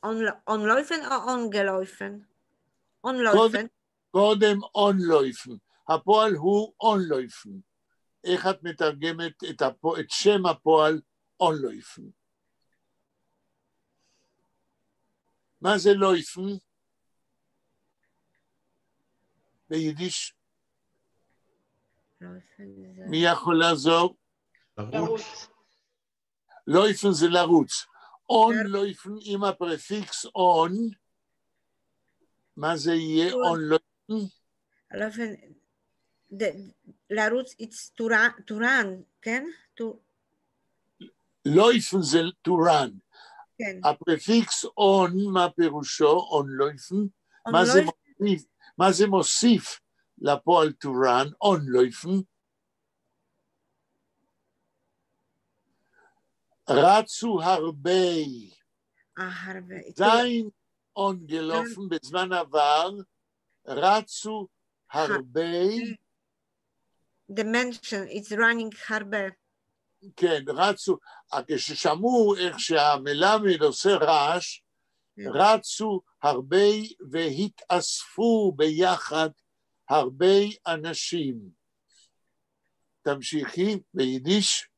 onläufen או ongelaufen? onläufen. קודם onläufen. הפועל הוא onläufen. איך את מתרגמת את שם הפועל onläufen? מה זה läufen? ביידיש? מי יכול לעזור? לרוץ. läufen זה לרוץ. onläufen עם הפרפיקס on, מה זה יהיה onläufen? לרוץ it's to run, כן? läufen זה to run. כן. הפרפיקס on, מה פירושו? onläufen. מה זה מוסיף לפועל to run? onläufen. רצו הרבה. זין ongelaufen בזמן עבר. רצו הרבה. The mention, it's running הרבה. כן, רצו, כששמעו איך שהמלמד עושה רעש, רצו הרבה והתאספו ביחד הרבה אנשים. תמשיכי ביידיש.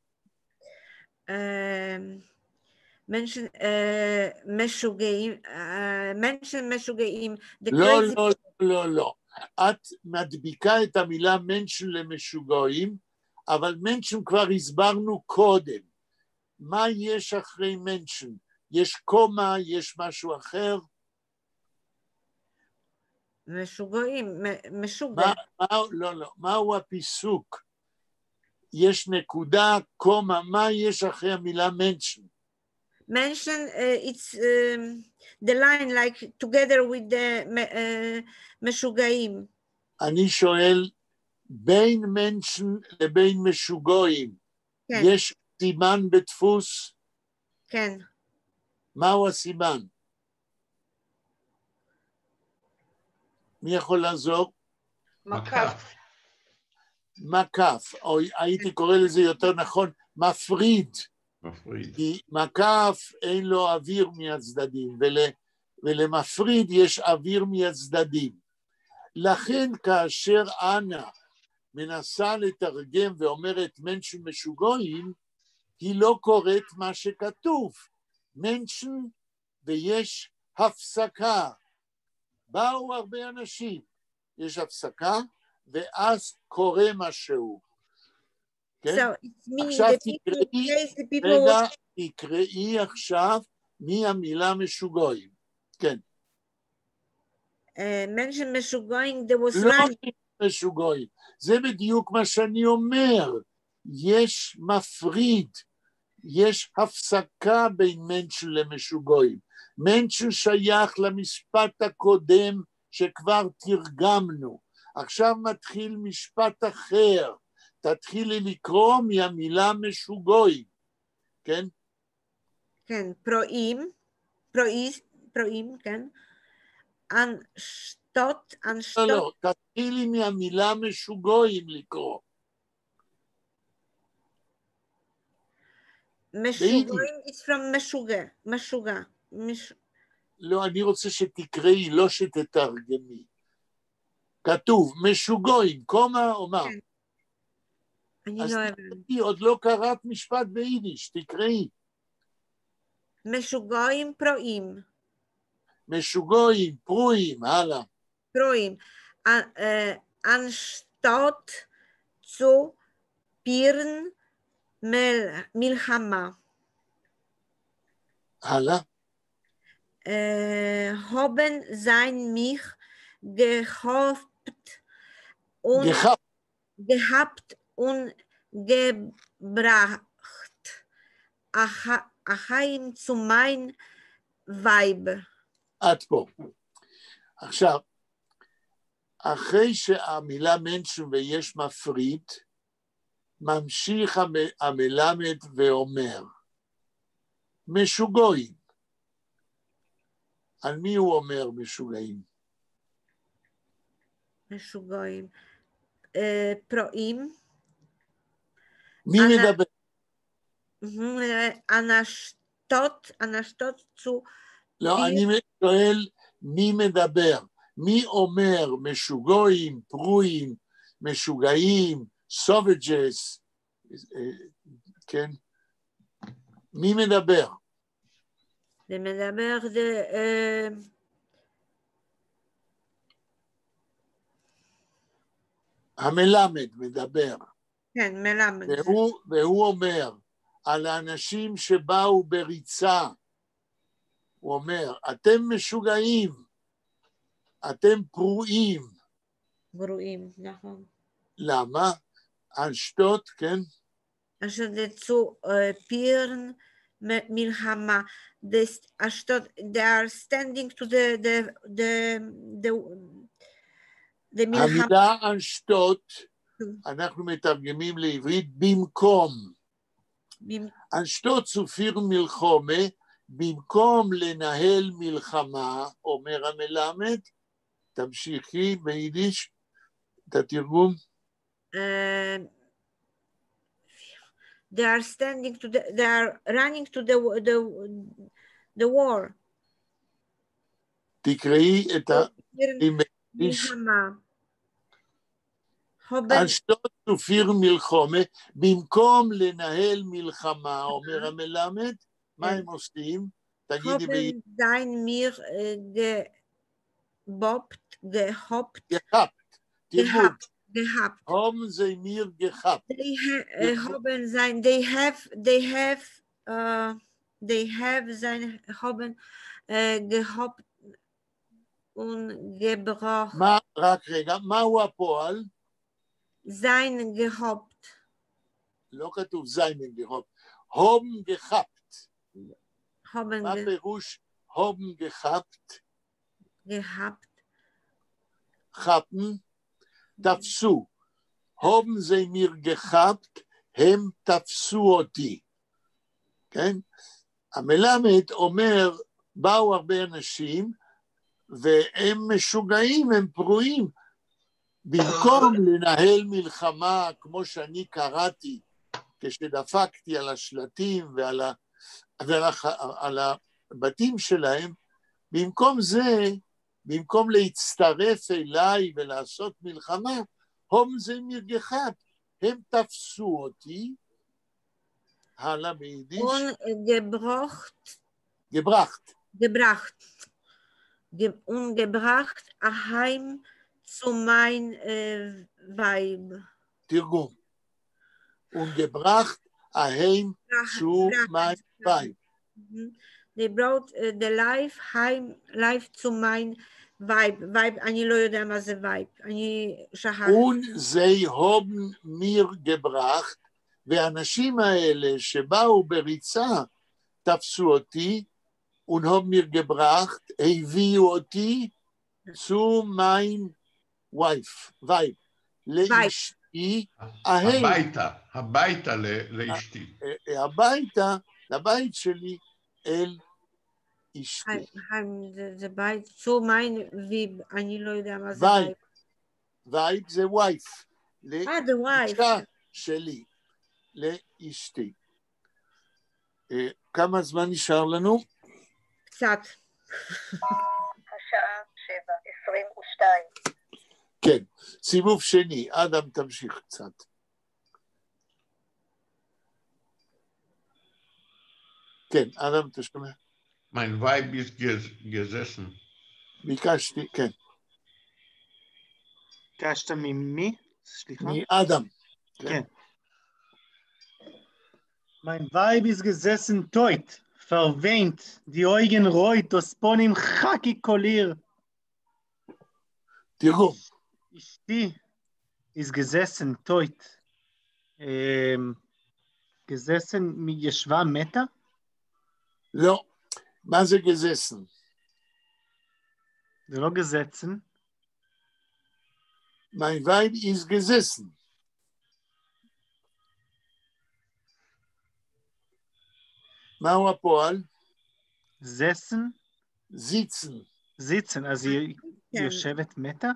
Menschen משוגעים, Menschen משוגעים, the לא, crazy לא, לא, לא. את מדביקה את המילה מנשן למשוגעים, אבל מנשן כבר הסברנו קודם. מה יש אחרי מנשן? יש קומה, יש משהו אחר? משוגעים, משוגע. לא, לא. מהו הפיסוק? יש נקודה, קומה, מה יש אחרי המילה מנשן? Mention it's the line like together with the משוגעים. אני שואל, בין מנשן לבין משוגעים, כן. יש סימן בדפוס? כן. מהו הסימן? מי יכול לעזור? מקף. מקף, או הייתי קורא לזה יותר נכון, מפריד. מפריד. כי מקף אין לו אוויר מהצדדים, ולמפריד יש אוויר מהצדדים. לכן כאשר אנה מנסה לתרגם ואומרת מנשן משוגעים, היא לא קוראת מה שכתוב. מנשן ויש הפסקה. באו הרבה אנשים, יש הפסקה, ואז קורה משהו. כן? So it's meaning עכשיו that the people רגע, תקראי עכשיו מי המילה משוגעים. כן. mention משוגעים, there was לא line. משוגעים, זה בדיוק מה שאני אומר. יש מפריד, יש הפסקה בין מנשן למשוגעים. מנשן שייך למשפט הקודם שכבר תרגמנו. עכשיו מתחיל משפט אחר. תתחילי לקרוא מהמילה משוגעים, כן? כן, פרועים, כן? אנשתות. לא, תתחילי מהמילה משוגעים לקרוא. משוגעים, it's from משוגע. לא, אני רוצה שתקראי, לא שתתרגמי. כתוב, משוגעים, קומה או מה? אני לא הבנתי. עוד לא קראת משפט ביידיש, תקראי. משוגעים פרועים. משוגעים, פרועים, הלאה. פרועים. אנשתות צו פירן מלחמה. הלאה. הובן זיין מיך gehabt und gebracht החיים zu mein Weib. עד פה. עכשיו, אחרי שהמילה מנשן ויש מפריד, ממשיך המלמד ואומר, משוגעים. על מי הוא אומר משוגעים? משוגעים. פרועים. מי מדבר? אנשתות צו... לא, אני שואל מי מדבר. מי אומר משוגעים, פרועים, משוגעים, סובג'ס, כן? מי מדבר? זה מדבר, המלמד מדבר. כן, מלמד. והוא אומר, על האנשים שבאו בריצה, הוא אומר, אתם משוגעים, אתם פרועים. פרועים, נכון. למה? אנשתות, כן? אנשתות צו פירן מלחמה. אשתות, they are standing to the מלחמה. המילה אנשתות, אנחנו מתרגמים לעברית במקום. אנשתות צופיר מלחומה, במקום לנהל מלחמה, אומר המלמד, תמשיכי ביידיש, את התרגום. They are standing to they are running to the war. תקראי את ביידיש. אנשתות צופיר מלחומה, במקום לנהל מלחמה, אומר המלמד, מה הם עושים? תגידי haben sein mir gehabt, תרגום. gehabt. הום זה מיר gehabt. They haben sein, they have sein, haben gehabt und gebraucht. רק רגע, מהו הפועל? Sein gehabt. לא כתוב זיינן gehabt. הום gehabt. Haben מה פירוש הום gehabt? gehabt. חפן, תפסו. הום זה מיר gehabt, הם תפסו אותי. כן? המלמד אומר, באו הרבה אנשים, והם משוגעים, הם פרועים. במקום לנהל מלחמה, כמו שאני קראתי, כשדפקתי על השלטים ועל הבתים שלהם, במקום זה, במקום להצטרף אליי ולעשות מלחמה, הום זה מרגחת, הם תפסו אותי, הלאה ביידיש. gebracht. Und gebracht heim zu mein Weib. תרגום. Und gebracht heim zu mein Weib. They brought the life to mein Weib. Weib, אני לא יודע מה זה Weib. אני שכחתי. Und sie haben mir gebracht, והאנשים האלה שבאו בריצה תפסו אותי, und haben mir gebracht, הביאו אותי zu mein Weib, לאשתי ההם. הביתה לאשתי. הביתה, לבית שלי, אל אשתי. זה בית, zu mein Weib, אני לא יודע מה זה Weib. Weib זה wife. זה wife. לאישה שלי, לאשתי. כמה זמן נשאר לנו? קצת. השעה 7:22. כן, סיבוב שני, אדם תמשיך קצת. כן, אדם אתה שומע? Mein Weib ist gesessen. ביקשתי, כן. ביקשת ממי? סליחה? מאדם. כן. Mein Weib ist gesessen teut, verweint, die Augen reut, das Ponim chaki kolir. תרגום. אשתי ist gesessen teut. gesessen ישבה מתה? לא. מה זה גזסן? זה לא gesetzen. Mein Weib ist gesessen. מהו הפועל? זסן? זיצן. זיצן, אז היא יושבת מתה?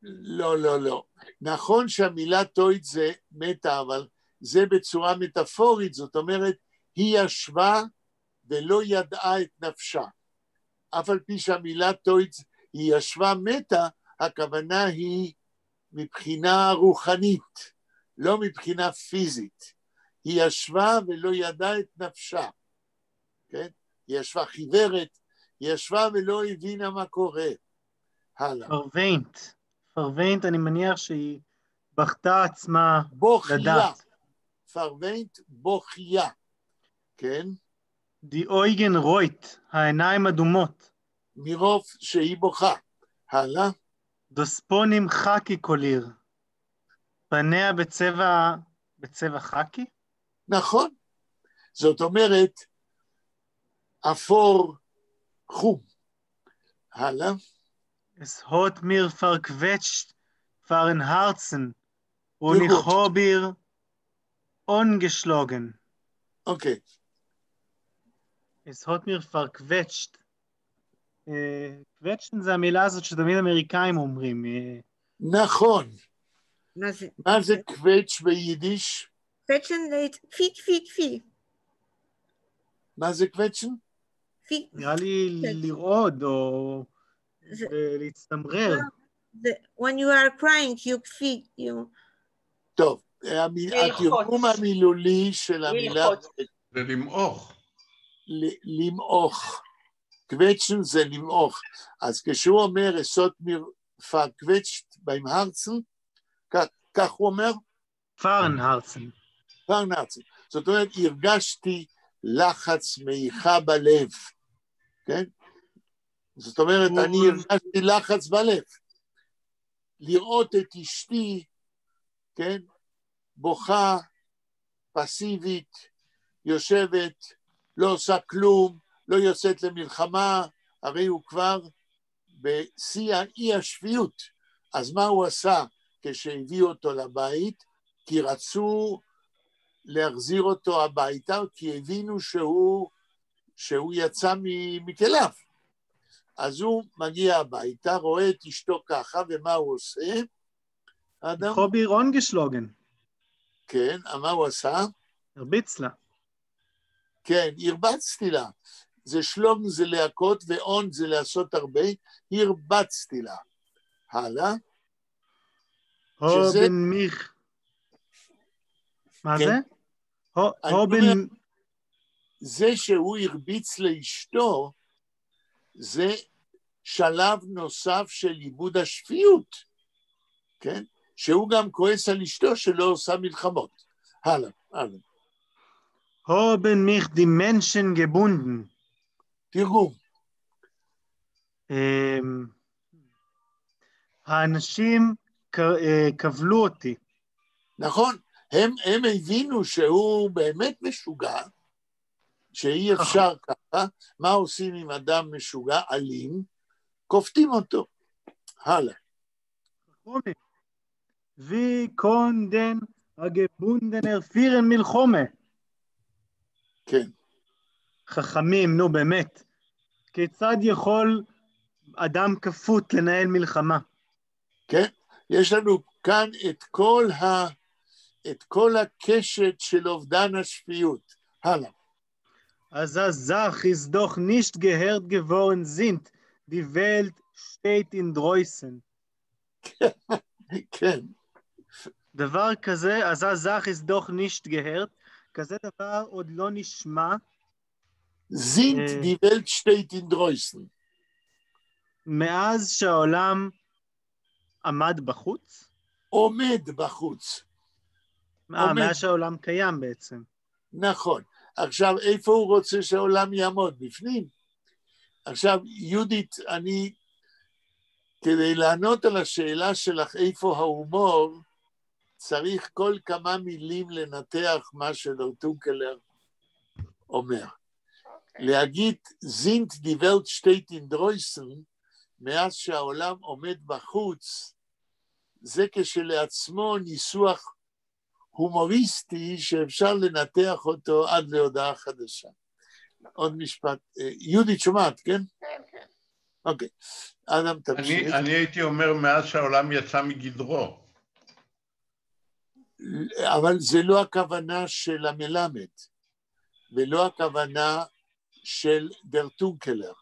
לא, לא, לא. נכון שהמילה טויט זה מתה, אבל זה בצורה מטאפורית, זאת אומרת, היא ישבה ולא ידעה את נפשה. אף על פי שהמילה טויט היא ישבה מתה, הכוונה היא מבחינה רוחנית, לא מבחינה פיזית. היא ישבה ולא ידעה את נפשה. כן? היא ישבה חיוורת, היא ישבה ולא הבינה מה קורה. הלאה. פרוויינט, אני מניח שהיא בכתה עצמה לדעת. פרוויינט בוכיה. כן? די אויגן רויט, העיניים אדומות. מרוב שהיא בוכה. הלאה. דוספונים חקי קוליר. פניה בצבע חקי? נכון. זאת אומרת, אפור חום. הלאה. Es hat mir verquetscht, fahren Herzen, und ich habe ihr ungeschlagen. Okay. Es hat mir verquetscht. קווצ'ן זה המילה הזאת שתמיד אמריקאים אומרים. נכון. מה זה קווצ' ביידיש? קווצ'ן זה פי. מה זה קווצ'ן? נראה לי לרעוד או להצטמרר. When you are crying, you... טוב, התרגום המילולי של המילה... זה למעוך. למעוך. קווצ'ן זה למעוך. אז כשהוא אומר, אסות מיר פארקווצ'ט beim Herzen, כך הוא אומר? פארנהרצן. פארנהרצן. זאת אומרת, הרגשתי לחץ מעיכה בלב, כן? זאת אומרת, אני הרגשתי לחץ בלב. לראות את אשתי, כן? בוכה, פסיבית, יושבת, לא עושה כלום, לא יוצאת למלחמה, הרי הוא כבר בשיא האי השפיות. אז מה הוא עשה כשהביאו אותו לבית? כי רצו להחזיר אותו הביתה, כי הבינו שהוא יצא מכליו. אז הוא מגיע הביתה, רואה את אשתו ככה, ומה הוא עושה? אדם? חובי רונגשלוגן. כן, מה הוא עשה? הרביץ לה. כן, הרבצתי לה. זה שלום זה להכות, ואון זה לעשות הרבה, הרבצתי לה. הלאה. הובן מיך. מה כן. זה? הובן... זה שהוא הרביץ לאשתו, זה שלב נוסף של עיבוד השפיות, כן? שהוא גם כועס על אשתו שלא עושה מלחמות. הלאה, הלאה. הובן מיך די מנשן גבונדן. תרגום. האנשים קבלו אותי. נכון, הם הבינו שהוא באמת משוגע, שאי אפשר ככה. מה עושים עם אדם משוגע, אלים? כופתים אותו. הלאה. וי קונדן הגבונדנר פירן מלחומה. כן. חכמים, נו באמת. כיצד יכול אדם כפות לנהל מלחמה? כן, יש לנו כאן את כל הקשת של אובדן השפיות. הלאה. אז זך ist doch nicht gehört geworden sind, die Welt steht in Dreußen. כן. דבר כזה, אז זך ist doch nicht gehört, כזה דבר עוד לא נשמע. Sind die Welt steht in Dreußen. מאז שהעולם עמד בחוץ? עומד בחוץ. מאז שהעולם קיים בעצם. נכון. עכשיו, איפה הוא רוצה שהעולם יעמוד? בפנים. עכשיו, יהודית, כדי לענות על השאלה שלך איפה ההומור, צריך כל כמה מילים לנתח מה שטונקלר אומר. להגיד, sind die Welt steht in Dreußen, מאז שהעולם עומד בחוץ, זה כשלעצמו ניסוח הומוריסטי שאפשר לנתח אותו עד להודעה חדשה. עוד משפט. יהודית שומעת, כן? כן, כן. אוקיי. אדם תמשיך. אני הייתי אומר מאז שהעולם יצא מגדרו. אבל זה לא הכוונה של המלמד, ולא הכוונה של דר טונקלר.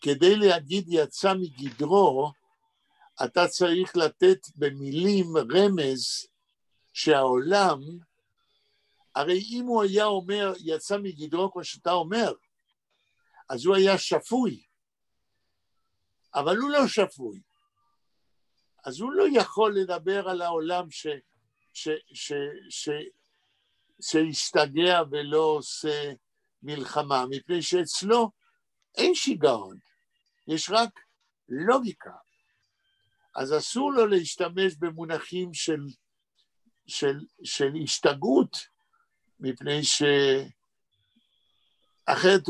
כדי להגיד יצא מגדרו, אתה צריך לתת במילים רמז שהעולם, הרי אם הוא היה אומר יצא מגדרו כמו שאתה אומר, אז הוא היה שפוי, אבל הוא לא שפוי. אז הוא לא יכול לדבר על העולם שהשתגע ולא עושה מלחמה, מפני שאצלו אין שיגעון, יש רק לוגיקה. אז אסור לו להשתמש במונחים של השתגעות, מפני שאחרת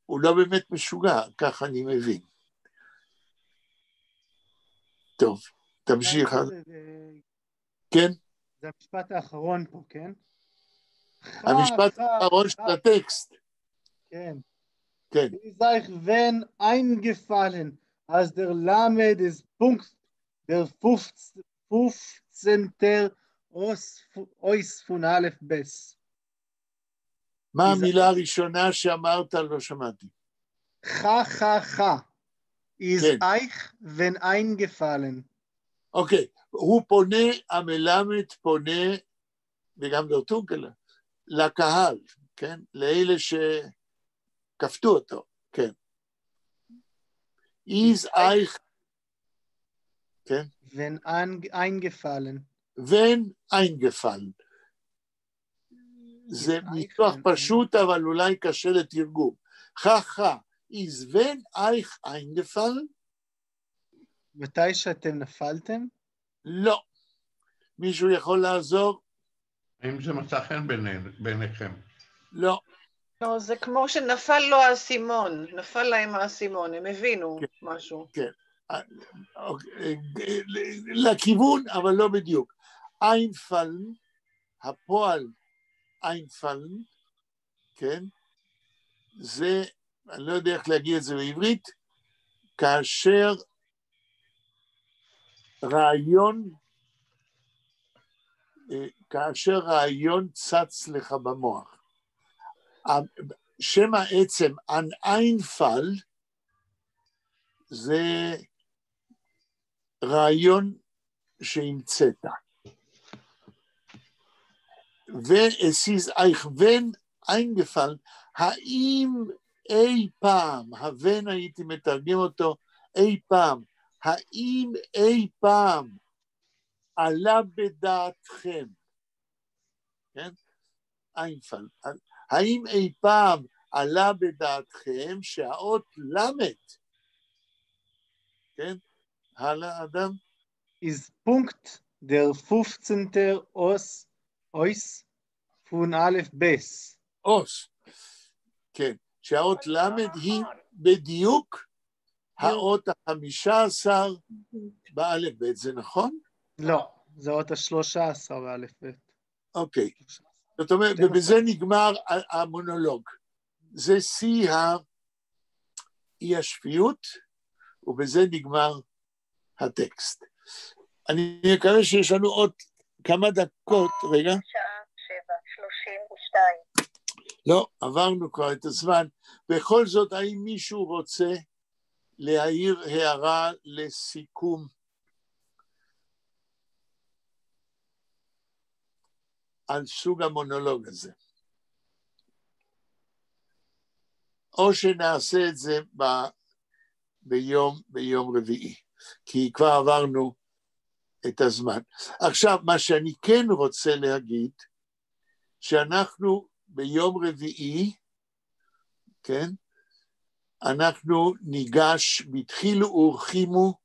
הוא לא באמת משוגע, כך אני מבין. טוב, תמשיך. כן? זה המשפט האחרון פה, כן? המשפט האחרון של הטקסט. כן. כן. Wie sich wenn eingefallen, als der Lamed ist Punkt, der 15. Ois von Aleph Bes. מה המילה הראשונה שאמרת? לא שמעתי. חה. Ist euch wenn eingefallen. אוקיי, הוא פונה, המלמד פונה, וגם דרטונקלר, לקהל, כן? לאלה שכפתו אותו, כן. is euch, כן? wenn eingefallen. wenn eingefallen. זה ניסוח פשוט, אבל אולי קשה לתרגום. חכה, is wenn euch eingefallen? מתי שאתם נפלתם? לא. מישהו יכול לעזור? האם זה מצא חן בעיניכם? לא. לא, זה כמו שנפל לו האסימון, נפל להם האסימון, הם הבינו משהו. כן. לכיוון, אבל לא בדיוק. einfallen, הפועל einfallen, כן? זה, אני לא יודע איך להגיד את זה בעברית, כאשר רעיון צץ לך במוח. שם העצם, an Einfall, זה רעיון שהמצאת. ואת euch wenn eingefallen, האם אי פעם, הבן הייתי מתרגם אותו אי פעם, האם אי פעם עלה בדעתכם, כן? איינפל, האם אי פעם עלה בדעתכם שהאות למד, כן? הלאה אדם? Ist Punkt der 15. Ois von Aleph Bes. אוס, כן, שהאות למד היא בדיוק האות ה-15 באלף בית, זה נכון? לא, זה אות ה-13 באלף בית. אוקיי, זאת אומרת, ובזה נגמר המונולוג. זה שיא אי השפיות, ובזה נגמר הטקסט. אני מקווה שיש לנו עוד כמה דקות, רגע. שעה 7:32. לא, עברנו כבר את הזמן. בכל זאת, האם מישהו רוצה להעיר הערה לסיכום? על סוג המונולוג הזה. או שנעשה את זה ביום רביעי, כי כבר עברנו את הזמן. עכשיו, מה שאני כן רוצה להגיד, שאנחנו ביום רביעי, כן, אנחנו ניגש, בתחילו ורחימו,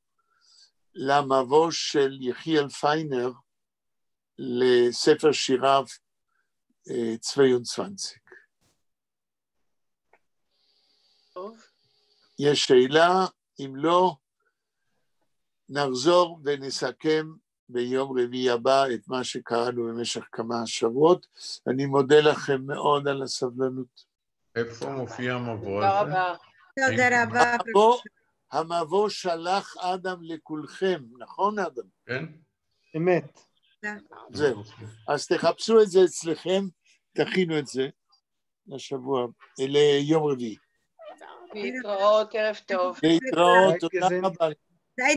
למבוא של יחיאל פיינר, לספר שיריו 22. טוב. יש שאלה? אם לא, נחזור ונסכם ביום רביעי הבא את מה שקראנו במשך כמה שבועות. אני מודה לכם מאוד על הסבלנות. איפה מופיע המבוא תודה הזה? רבה. תודה רבה. המבוא שלח אדם לכולכם, נכון אדם? כן? אמת. זהו. אז תחפשו את זה אצלכם, תכינו את זה לשבוע, ליום רביעי. להתראות, ערב טוב. להתראות, תודה רבה.